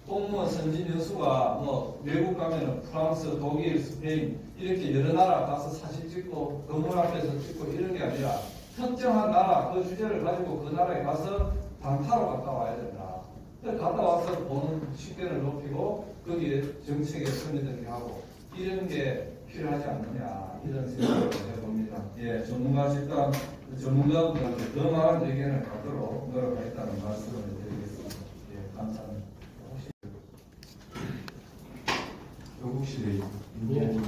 공무원 선진 연수가 뭐 외국 가면은 프랑스, 독일, 스페인 이렇게 여러 나라 가서 사진 찍고 건물 앞에서 찍고 이런 게 아니라 특정한 나라 그 주제를 가지고 그 나라에 가서 단타로 갔다 와야 된다. 갔다 와서 보는 식견을 높이고 거기에 정책에 참여되게 하고 이런 게 필요하지 않느냐 이런 생각을 해봅니다. 예, 전문가 집단 전문가분들한테 더 많은 의견을 갖도록 노력하겠다는 말씀을 드리겠습니다. 예, 감사합니다. 영국시대 임기현님.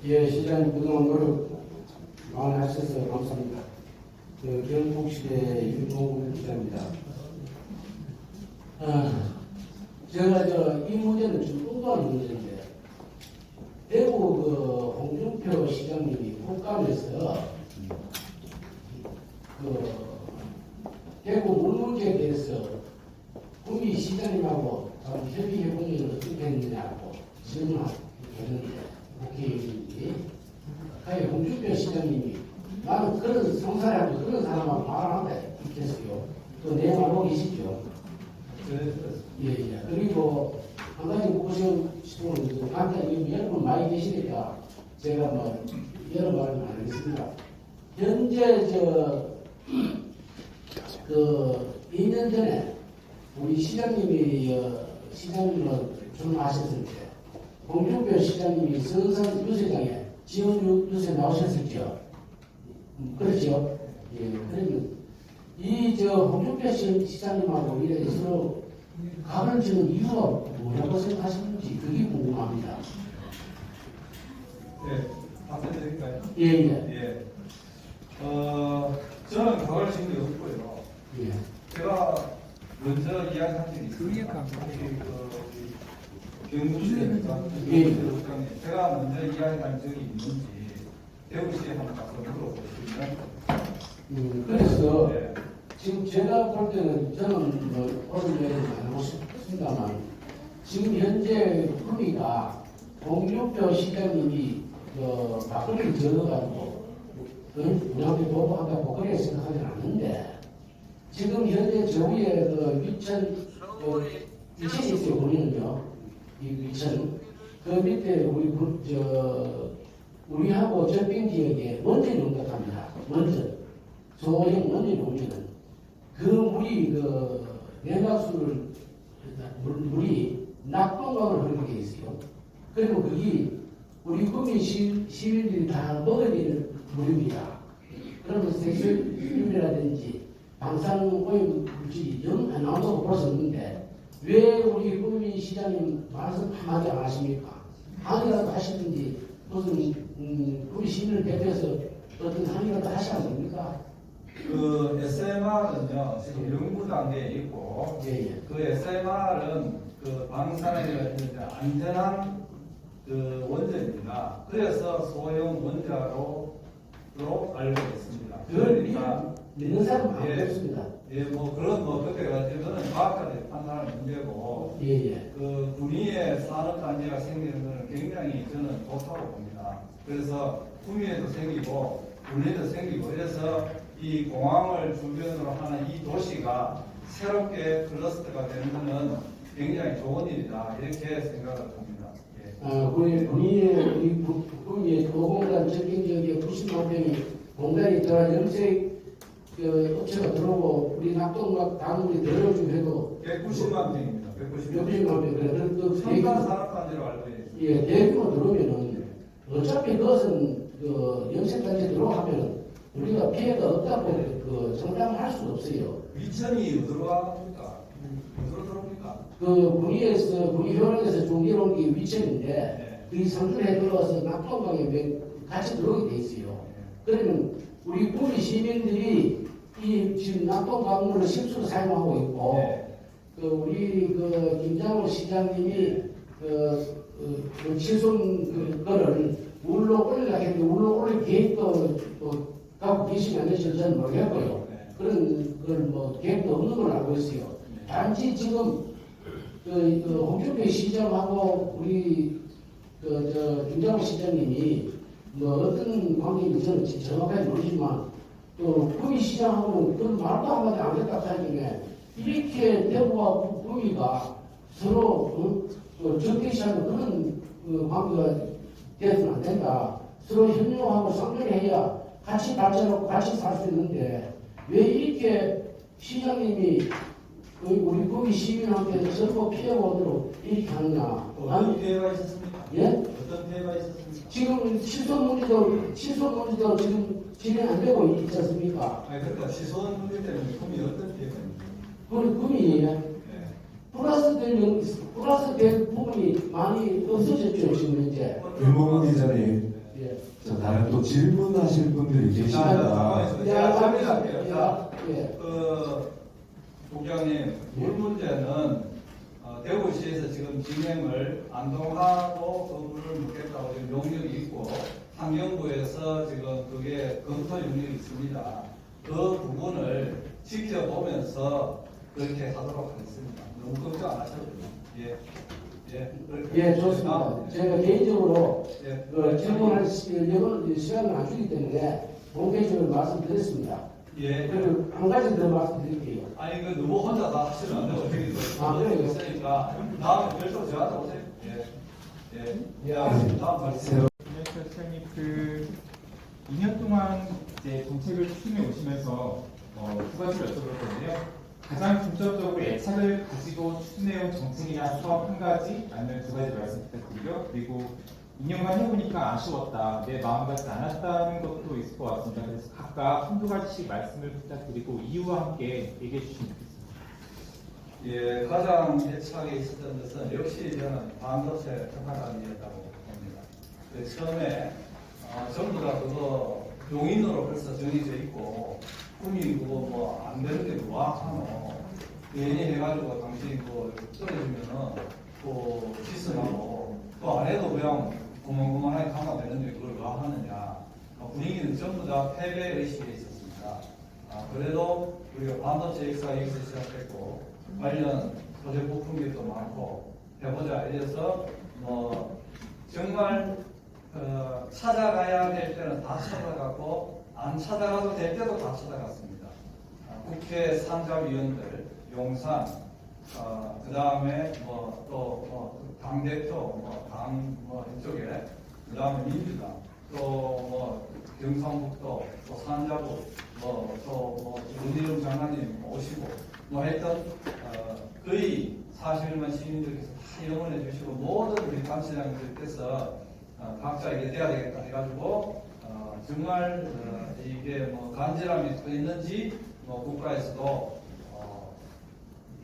예, 시장님 그동안 노력 많이 하셔서 감사합니다. 경북시대 윤종국 기자입니다. 제가 이 문제는 좀 뚱뚱한 문제인데, 대구 홍준표 시장님이 국감에서 대구 물 문제에 대해서 구미 시장님하고 협의해 보면 어떻게 했느냐고 질문하고 했는데, 국회의원님이 과연 홍준표 시장님이 나는 그런 성사하고 그런 사람하고 말을 한다 이렇게 했어요. 또 내 말 보기 쉽죠. 예. 그리고 한 가지 묻고 싶은 건 간단히 여러분 많이 계시니까 제가 뭐 여러 말은 안 하겠습니다. 현재 2년 전에 우리 시장님으로 출마하셨을 때 홍준표 시장님이 선산 유세장에 지원 유세 나오셨었죠. 그렇죠. 예. 그러면 홍준표 시장님하고 이렇게 서로 각을 지는 이유가 뭐라고 생각하시는지 그게 궁금합니다. 네, 답변 드릴까요? 예. 저는 각을 지은 게 없고요. 예. 제가 먼저 이야기한 적이 있습니다. 경북시대입니다. 제가 먼저 이야기한 적이 있는지 대구시에 한번 가서 물어보시면 그래서 네. 지금 제가 볼 때는 저는 오늘 얘기는 안 하고 싶습니다만 지금 현재 구미가 홍준표 시장님이 막걸리를 적어가지고 우리한테 보고한다고 그렇게 생각하지는 않는데 지금 현재 저 위에 위천이 있어요. 우리는요. 이 위천 그 밑에 우리하고 전빙 지역에 원전이 온다합니다. 원전 소형 원전이 오면은 그 물이 내각수를 물이 낙동강을 흐르는 게 있어요. 그리고 그게 우리 국민 시민들이 다 먹어야 되는 물입니다. 그러면 색소율이라든지 방사능 오염 물질이 영 안 나온다고 볼 수 없는데 왜 우리 국민 시장님 말씀 한마디 안 하십니까? 한이라도 하시든지 무슨 우리 시민을 대표해서 어떤 한이라도 하셔야 됩니까? 그 SMR은요 지금 연구 단계에 있고 예예. 그 SMR은 그 방사능에 안전한 그 원자입니다. 그래서 소형 원자로 알고 있습니다. 그걸 그러니까 믿는 사람 은 예. 없습니다. 예, 뭐 그런 뭐 그렇게 가지고 그거는 과학자들이 판단할 문제고 예예. 그 군위에 산업단지가 생기는 것은 굉장히 저는 좋다고 봅니다. 그래서 구미에도 생기고 군위에도 생기고 이래서 이 공항을 주변으로 하는 이 도시가 새롭게 클러스터가 되는 것은 굉장히 좋은 일이다 이렇게 생각을 합니다. 예. 우리 국민의 도공단 적인 지역에 90만 평이 공단이 들어간 염색 그 업체가 들어오고 우리 낙동강 강물이 들어오기로 해도 190만 평입니다. 190만 60만 평 그래 또 첨단 산업단지로 알고 있습니다. 예, 대규모 들어오면은 어차피 그것은 그 염색단지 들어가면은 우리가 피해가 없다고 그 장담을 할 수가 없어요. 위천이 어디로 갑니까? 어디로 들어옵니까? 그 군의효령에서 종기로운 게 위천인데 네. 그 상준에 들어와서 낙동강에 같이 들어오게 돼 있어요. 그러면 우리 국민 시민들이 이 지금 낙동강물을 실수로 사용하고 있고 네. 그 우리 그 김장호 시장님이 그 치손 그거를 물로 올리려고 했는데 물로 올릴 계획도 또 갖고 계시면 안 되실지 저는 모르겠고요. 네. 그런 걸 뭐 계획도 없는 걸로 알고 있어요. 단지 지금 그 홍준표 시장하고 우리 김장호 시장님이 뭐 어떤 관계인지 저는 정확하게 모르지만 또 구미 시장하고는 그런 말도 한마디 안 했다 하길래 이렇게 대구와 구미가 서로 적대시하는 그런 관계가 되어서는 안 된다. 서로 협력하고 상존해야 같이 발전하고 같이 살 수 있는데 왜 이렇게 시장님이 우리 구미 시민한테 서로 피해오도록 이렇게 하느냐. 어떤 피해가 있었습니까? 예? 어떤 피해가 있었습니까? 지금 취소 문제도 지금 진행 안 되고 있지 않습니까? 아니 그러니까 시소원 문제 때문에 구미 어떤 피해가 있습니까? 그리고 구미 네. 플러스 될 부분이 많이 없어졌죠 지금 현재. 윤봉근 기자님, 예. 자, 다른 또 질문하실 분들이 계십니다. 제가 답변할게요. 자, 예. 국장님, 물 문제는 대구시에서 지금 진행을 안동하고 그 물을 묻겠다고 지금 용역이 있고 환경부에서 지금 그게 검토 용역이 있습니다. 그 부분을 지켜보면서 그렇게 하도록 하겠습니다. 너무 걱정 안 하셔도 됩니다. 예. 예, 좋습니다. 제가 개인적으로 예. 질문할 시간을 안 주기 때문에 본회의적으로 말씀드렸습니다. 예. 그리고 한 가지 더 말씀드릴게요. 아니 그 너무 혼자 다 하시면 안 되고 저기 그래요? 있으니까 다음에 별도로 저한테 오세요. 예. 다음 말씀. 선생님 그 2년 동안 이제 정책을 추진해 오시면서 두 가지를 여쭤볼 건데요. 가장 중점적으로 애착을 가지고 추진해온 정책이나 사업 한 가지 아니면 두 가지 말씀 부탁드리고요. 그리고 2년간 해보니까 아쉬웠다, 내 마음 같지 않았다는 것도 있을 것 같습니다. 그래서 각각 한두 가지씩 말씀을 부탁드리고 이유와 함께 얘기해 주시면 좋겠습니다. 예, 가장 애착에 있었던 것은 역시 저는 반도체 특화단이었다고 봅니다. 그 처음에 전부 다 그거 용인으로 벌써 정해져 있고 꿈이 그거 뭐 안 되는 게 뭐 하노 괜히 해가지고 당신이 그거 떨어지면은 또 기스나고 또 안 해도 그냥 구멍구멍하게 가면 되는데 그걸 왜 하느냐. 분위기는 전부 다 패배 의식에 있었습니다. 그래도 우리가 반도체 역사가 여기서 시작했고 관련 소재 부품들도 많고 해보자 이래서 뭐 정말 찾아가야 될 때는 다 찾아갔고 안 찾아가도 될 때도 다 찾아갔습니다. 국회 산자위원들, 용산, 그 다음에 당대표, 이쪽에, 그 다음에 민주당, 또 경상북도, 또 산자부, 윤희룡 장관님 오시고, 했던, 거의 40만 시민들께서 다 영원해 주시고, 모든 우리 단체장들께서 각자 이게 돼야 되겠다 해가지고, 정말 이게 간절함이 또 있는지 뭐 국가에서도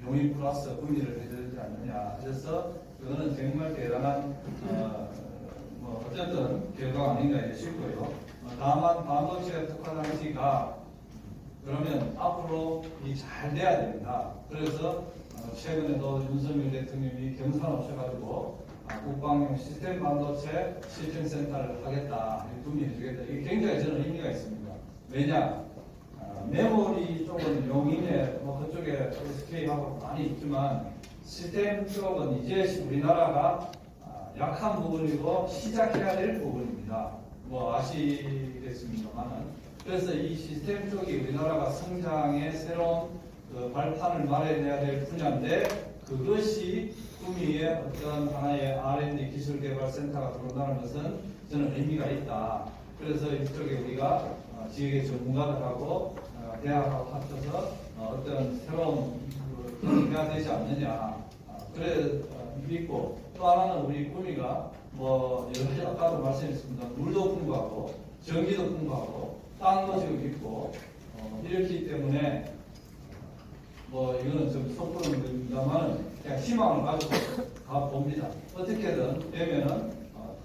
용인 플러스 구미를 해주지 않느냐. 그래서 그거는 정말 대단한 뭐 어쨌든 결과가 아닌가 싶고요. 다만 반도체 특화 장치가 그러면 앞으로 이 잘 돼야 됩니다. 그래서 최근에도 윤석열 대통령이 경산 오셔가지고 국방용 시스템 반도체 실증 센터를 하겠다, 구매해주겠다. 이게 굉장히 저는 의미가 있습니다. 왜냐? 메모리 쪽은 용인에 뭐 그쪽에 SK하고 많이 있지만 시스템 쪽은 이제 우리나라가 약한 부분이고 시작해야 될 부분입니다. 뭐 아시겠습니다만은. 그래서 이 시스템 쪽이 우리나라가 성장의 새로운 그 발판을 마련해야 될 분야인데 그것이 구미의 어떤 하나의 R&D 기술개발센터가 들어온다는 것은 저는 의미가 있다. 그래서 이쪽에 우리가 지역의 전문가들하고 대학하고 합쳐서 어떤 새로운 기회가 되지 않느냐. 그래 믿고 또 하나는 우리 구미가 뭐 여러 가지 아까도 말씀했습니다. 물도 풍부하고 전기도 풍부하고 땅도 지금 있고 이렇기 때문에 뭐 이거는 좀 섣부른 겁니다만 그냥 희망을 가지고 가봅니다. 어떻게든 되면은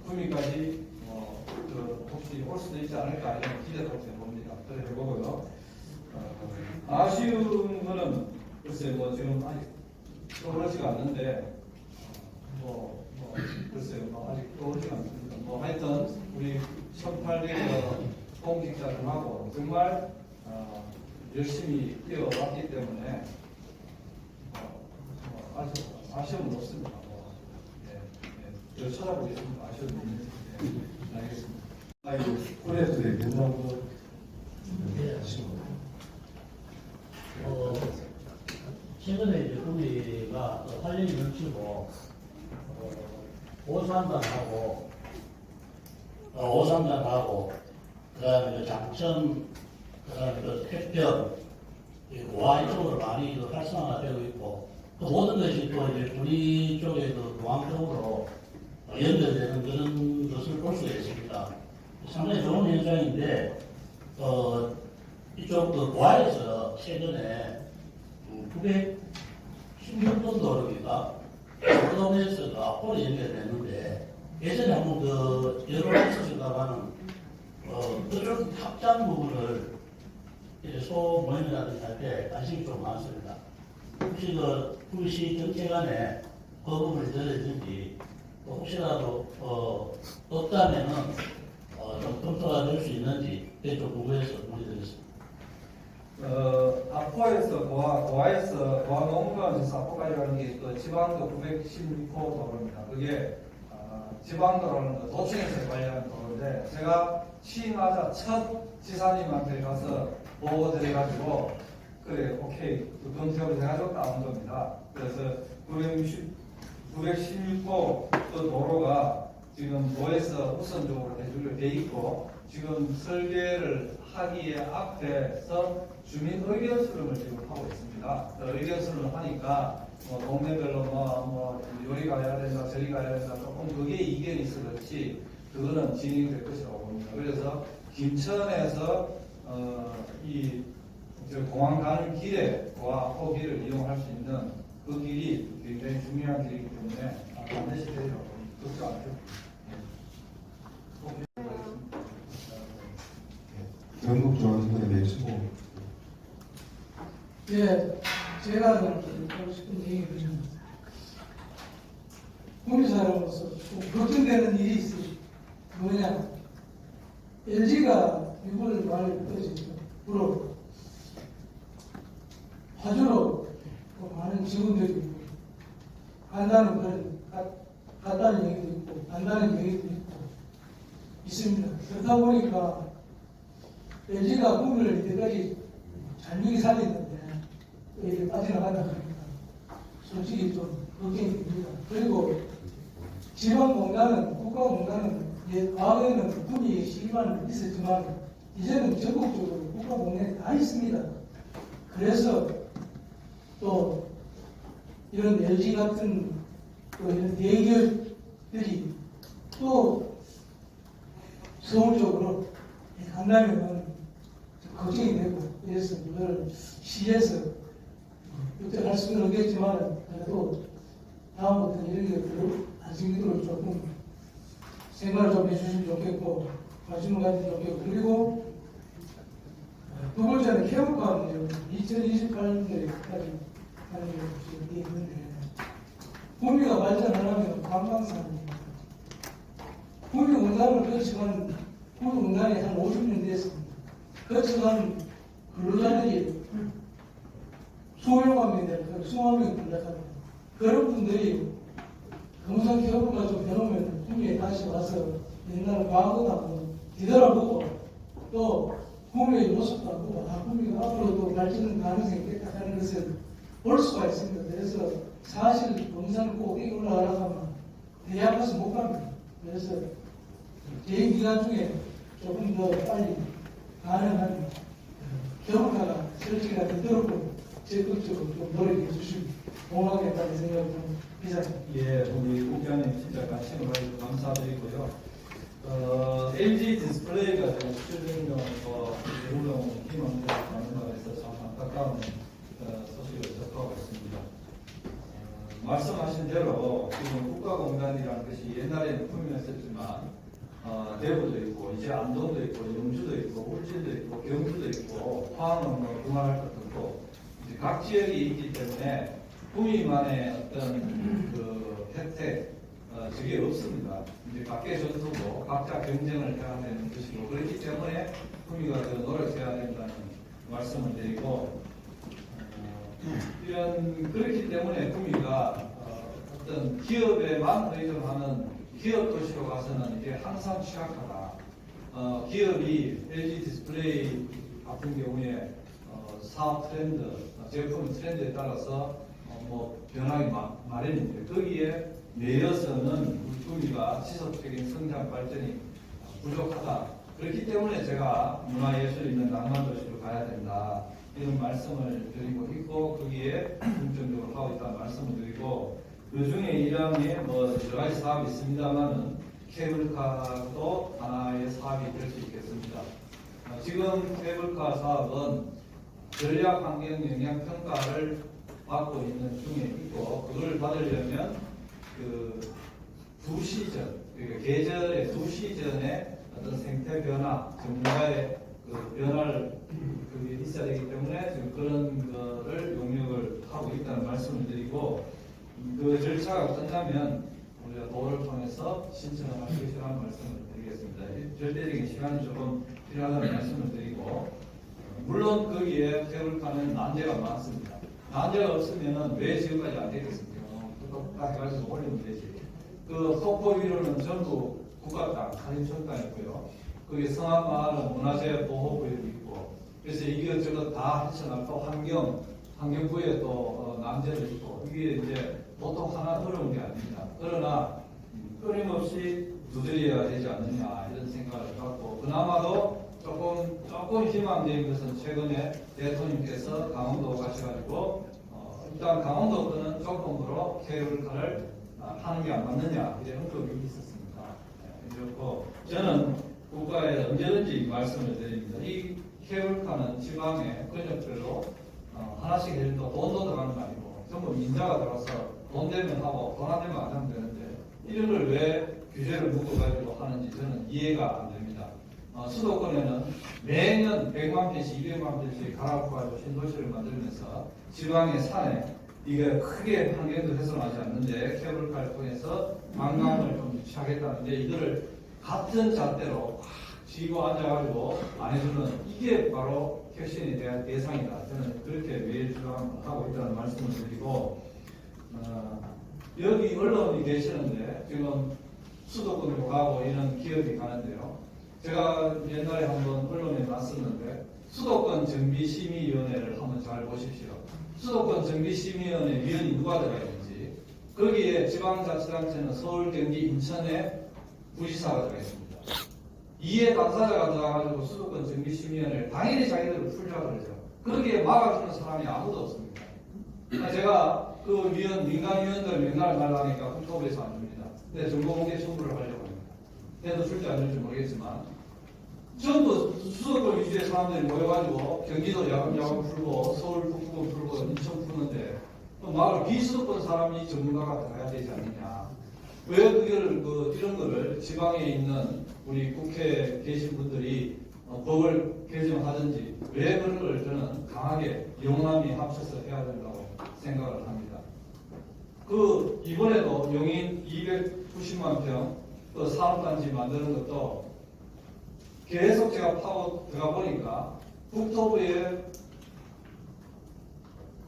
구미까지 혹시 올 수도 있지 않을까 이런 기대도 해봅니다. 그래 해보고요. 아쉬운 거는 글쎄 뭐 지금 아직 떠오르지가 않는데 글쎄요 뭐 아직 떠오르지가 않습니다. 뭐 하여튼 우리 1800여 공직자들하고 정말 열심히 뛰어왔기 때문에 아쉬움은 없습니다. 저 찾아보겠습니다. 아쉬움은 있는지. 알겠습니다. 아이고, 프로젝트의 변화도 하시고. 최근에 이제 구미가 활력이 넘치고 오산단하고 그다음에 장천, 그다음에 태평, 고아 이쪽으로 많이 활성화되고 있고 또 모든 것이 또 이제 우리 쪽에 공항 쪽으로 연결되는 그런 것을 볼 수가 있습니다. 상당히 좋은 현상인데 이쪽 고아에서 최근에 916번 도로입니다. 도로에서 앞으로 연결됐는데 예전에 한번 여론이 있었을까봐는 그런 확장 부분을 이제 소모임이라든지 할 때 관심이 좀 많습니다. 혹시 구시 정책안에 그 부분이 들어있는지 혹시라도 없다면은 좀 검토가 될 수 있는지 그게 좀 궁금해서 문의드리겠습니다. 아포에서 고아에서 고아농가에서 아포까지 가는 게 그 지방도 916호 도로입니다. 그게 지방도로는 그 도청에서 관리하는 도로인데 제가 취임하자 첫 지사님한테 가서 보고 드려가지고 그래 오케이 그 검토를 해가지고 나온 겁니다. 그래서 916호 그 도로가 지금 도에서 우선적으로 해주기로 돼 있고 지금 설계를 하기에 앞에서 주민 의견 수렴을 지금 하고 있습니다. 의견 수렴을 하니까 동네별로 뭐 요리 가야 된다, 저리 가야 된다, 조금 그게 이견이 있어 그렇지 그거는 진행될 것이라고 봅니다. 그래서 김천에서 이 공항 가는 길에 고아호 길을 이용할 수 있는 그 길이 굉장히 중요한 길이기 때문에 반드시 되리라고 봅니다. 걱정 안 해요. 전국중앙선거에 내치고 예, 제가 하고 싶은 얘기는 구미사람으로서 좀 걱정되는 일이 있어요. 뭐냐? LG가 6월 말 부로 화주로 많은 직원들이 간다는 그런 갔다는 얘기도 있고 간다는 얘기도 있고 있습니다. 그러다 보니까 LG가 구미를 이때까지 잔뜩이 살렸는데 이게 빠져나간다 그러니까 솔직히 좀 걱정이 됩니다. 그리고 지방공단은 국가공단은 과거에는 구미에 시기만 있었지만 이제는 전국적으로 국가공단이 다 있습니다. 그래서 또 이런 LG 같은 또 이런 대기업들이 또 서울 쪽으로 간다면 걱정이 되고 대해서 그걸 시에서 어떻게 할 수는 없겠지만 그래도 다음부터 이런 것들을 안 생기도록 조금 생각을 좀 해주시면 좋겠고 관심을 가지면 좋겠고 그리고 두 번째는 케어가 문제 2028년도까지 하는 게 지금 있는데 구미가 발전하려면 관광산입니다. 구미 운단을 거쳐간 구미 운단이 한 50년 됐습니다. 거쳐간 근로자들이 수용하면 될 수용하면 불락합니다. 그런 분들이 경상 케어가 좀 배우면 구미에 다시 와서 옛날 과거하고 뒤돌아보고 또 구미의 모습도 보고 구미가 앞으로도 발전 가능성이 있겠다 하는 것을 볼 수가 있습니다. 그래서 사실 경산 꼭이 올라가려고 하면 대학가서 못 갑니다. 그래서 개인 기간 중에 조금 더 빨리 가능한 경험가가 설치가 되도록 적극적으로 좀 노력해 주시면 고맙겠다는 생각이 좀 비상입니다. 예, 우리 국장님 진짜 관심을 가지고 감사드리고요. LG 디스플레이가 지금 수준용 대우용 희망을 받는 바에 있어서 참 안타까운 소식을 접하고 있습니다. 말씀하신 대로 지금 국가공단이라는 것이 옛날에는 품이었었지만 대구도 있고 이제 안동도 있고 영주도 있고 울진도 있고 경주도 있고 포항은 뭐 그만할 것도 없고 이제 각 지역이 있기 때문에 구미만의 어떤 그 혜택 저게 없습니다. 이제 밖에서도 각자 경쟁을 해야 되는 것이고 그렇기 때문에 구미가 더 노력해야 된다는 말씀을 드리고 그렇기 때문에 구미가 어떤 기업에만 의존하는 기업 도시로 가서는 이게 항상 취약하다. 기업이 LG 디스플레이 같은 경우에 사업 트렌드, 제품 트렌드에 따라서 뭐 변하기 마련인데 거기에 매여서는 구미가 지속적인 성장 발전이 부족하다. 그렇기 때문에 제가 문화예술이 있는 낭만도시로 가야 된다. 이런 말씀을 드리고 있고 거기에 중점적으로 하고 있다는 말씀을 드리고 그 중에 일환에 뭐 여러 가지 사업이 있습니다만은 케이블카도 하나의 사업이 될 수 있겠습니다. 지금 케이블카 사업은 전략 환경 영향 평가를 받고 있는 중에 있고 그걸 받으려면 그 두 시즌, 그러니까 계절의 두 시즌의 어떤 생태 변화, 전문가의 그 변화를 그게 있어야 되기 때문에 지금 그런 거를 용역을 하고 있다는 말씀을 드리고 그 절차가 끝나면 우리가 도를 통해서 신청을 할 것이라는 말씀을 드리겠습니다. 절대적인 시간이 조금 필요하다는 말씀을 드리고 물론 거기에 케이블카는 난제가 많습니다. 난제가 없으면 왜 지금까지 안 되겠습니까? 딱 해가지고 올리면 되지. 그 속보 위로는 전부 국가 땅, 산림청 땅이고요. 거기 성안마을은 문화재 보호구역이 있고 그래서 이것저것 다 헤쳐나갈 또 환경부에 또 난제도 있고 이게 이제 보통 하나 어려운 게 아닙니다. 그러나 끊임없이 두드려야 되지 않느냐 이런 생각을 갖고 그나마도 조금 희망적인 것은 최근에 대통령께서 강원도 가셔가지고 일단 강원도 거는 조금으로 케이블카를 하는 게 안 맞느냐 이런 언급이 있었습니다. 그렇고 저는 국가에 언제든지 말씀을 드립니다. 이 케이블카는 지방의 권역별로 하나씩 해도 돈도 들어가는 거 아니고 전부 민자가 들어가서 돈 되면 하고 돈 안 되면 안 하면 되는데 이런 걸 왜 규제를 묶어가지고 하는지 저는 이해가 안 됩니다. 수도권에는 매년 100만 편씩 200만 편씩 갈아엎어가지고 신도시를 만들면서 지방의 산에 이게 크게 환경도 훼손하지 않는데 케이블카를 통해서 관광을 좀 취하겠다는데 이거를 같은 잣대로 쥐고 앉아가지고 안 해주는 이게 바로 혁신에 대한 대상이다. 저는 그렇게 매일 주장하고 있다는 말씀을 드리고 여기 언론이 계시는데 지금 수도권으로 가고 이런 기업이 가는데요. 제가 옛날에 한번 언론에 났었는데 수도권 정비심의위원회를 한번 잘 보십시오. 수도권 정비심의위원회 위원이 누가 들어가 있는지 거기에 지방자치단체는 서울, 경기, 인천에 부지사가 들어가 있습니다. 이해 당사자가 들어가가지고 수도권 정비심의위원회를 당연히 자기들을 풀자 그러죠. 거기에 막아주는 사람이 아무도 없습니다. 제가 그 민간위원들 맨날 말하니까 국토부에서 안 줍니다. 근데 정보공개 청구를 하려고 합니다. 해도 줄지 안 줄지 모르겠지만 전부 수도권 위주의 사람들이 모여가지고 경기도 야간 풀고 서울 북부권 풀고 인천 푸는데 또 마을 비수도권 사람이 전문가가 들어가야 되지 않느냐. 왜 그걸 이런 거를 지방에 있는 우리 국회에 계신 분들이 법을 개정하든지 왜 그런 걸 저는 강하게 영남이 합쳐서 해야 된다고 생각을 합니다. 이번에도 용인 290만 평 산업단지 만드는 것도 계속 제가 파고 들어가 보니까 국토부의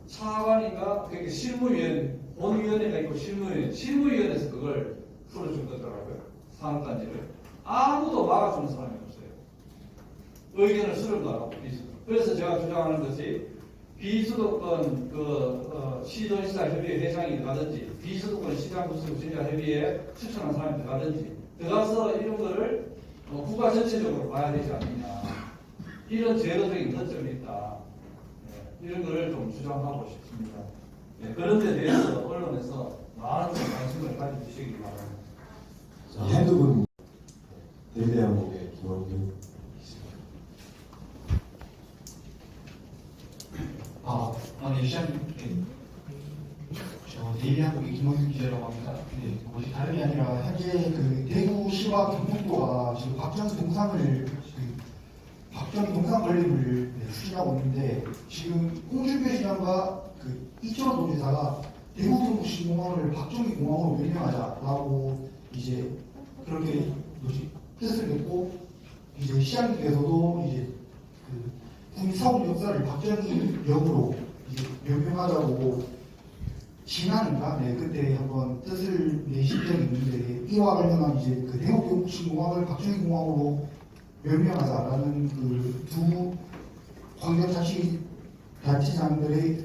차관인가 그러니까 실무위원 본위원회가 있고 실무위원회에서 그걸 풀어준 거더라고요. 산업단지를 아무도 막아주는 사람이 없어요. 의견을 수렴도 안 하고 비수도. 그래서 제가 주장하는 것이 비수도권 시도시장 협의회 회장이 들어가든지 비수도권 시장 구성진자 협의회에 추천한 사람이 들어가든지 들어가서 이런 거를 국가 전체적으로 봐야 되지 않느냐. 이런 제도적인 관점이 있다. 이런 거를 좀 주장하고 싶습니다. 그런 데 대해서 언론에서 많은 관심을 가져주시기 바랍니다. 자, 한두 분 대대한국의 김원균 네, 시장님, 저 대리한국의 김원균 기자라고 합니다. 뭐지 다름이 아니라 현재 대구시와 경북도가 지금 박정희 동상 건립을 추진하고 있는데 지금 홍준표 시장과 이철원 도지사가 대구 경북시공항을 박정희 공항으로 명명하자라고 이제 그렇게 뜻을 냈고 이제 시장님께서도 이제 군사국 역사를 박정희역으로 이제 명명하자고 지난인가 그때 한번 뜻을 내신 적이 있는데 이와 관련한 이제 대구 경북시공항을 박정희 공항으로 명명하자라는 두 광역자치단체장들의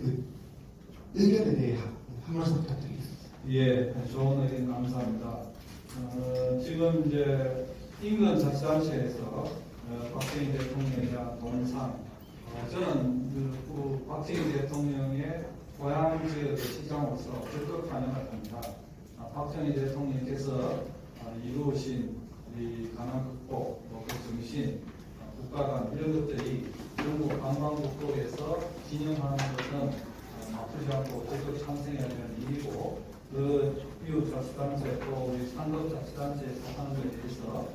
의견에 대해 한 말씀 부탁드리겠습니다. 예, 좋은 의견 감사합니다. 지금 이제 인근 자치단체에서 박정희 대통령이랑 동상 저는 박정희 대통령의 고향 지역의 시장으로서 적극 환영을 합니다. 박정희 대통령께서 이루신 이 가난 극복, 정신, 국가 간 이런 것들이 전국 관광국도에서 진영하는 것은 나쁘지 않고 적극 찬성해야 되는 일이고 이웃자치단체 또 우리 상급자치단체에서 하는 것에 대해서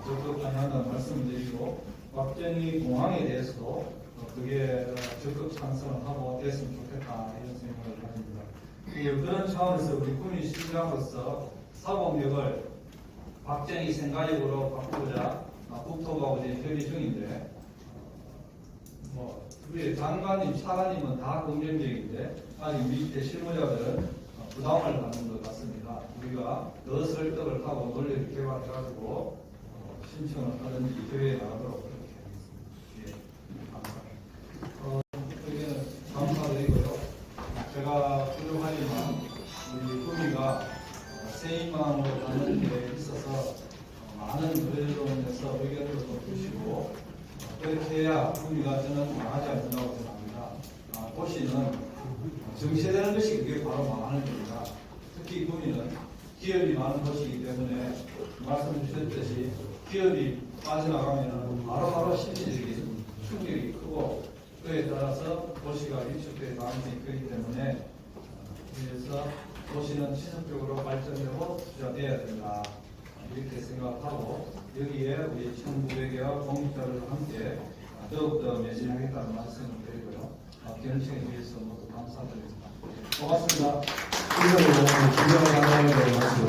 적극 환영한다는 말씀을 드리고 박정희 공항에 대해서도 그게 적극 찬성을 하고 됐으면 좋겠다 이런 생각을 가집니다. 그런 차원에서 우리 구민시장으로서 사공역을 박정희 생가역으로 바꾸자 국토부하고 이제 협의 중인데 우리 장관님, 차관님은 다 긍정적인데 아직 밑에 실무자들은 부담을 받는 것 같습니다. 우리가 더 설득을 하고 논리를 개발해가지고 신청을 하든지 협의에 나가도록 그렇게 하겠습니다. 의견은 감사드리고요. 제가 부족하지만 우리 구미가 새 희망으로 가는 데 있어서 많은 의료원에서 의견을 좀 주시고 그렇게 해야 구미가 저는 망하지 않는다고 생각합니다. 도시는 정체되는 것이 그게 바로 망하는 겁니다. 특히 구미는 기업이 많은 도시이기 때문에 말씀 주셨듯이 기업이 빠져나가면 바로바로 실질적인 충격이 크고 그에 따라서 도시가 위축될 가능성이 크기 때문에 그래서 도시는 지속적으로 발전되고 투자돼야 된다. 이렇게 생각하고 여기에 우리 1900여 공직자들과 함께 더욱더 매진하겠다는 말씀을 드리고요. 견청해 주셔서 모두 감사드립니다. 고맙습니다. 기자를 말씀을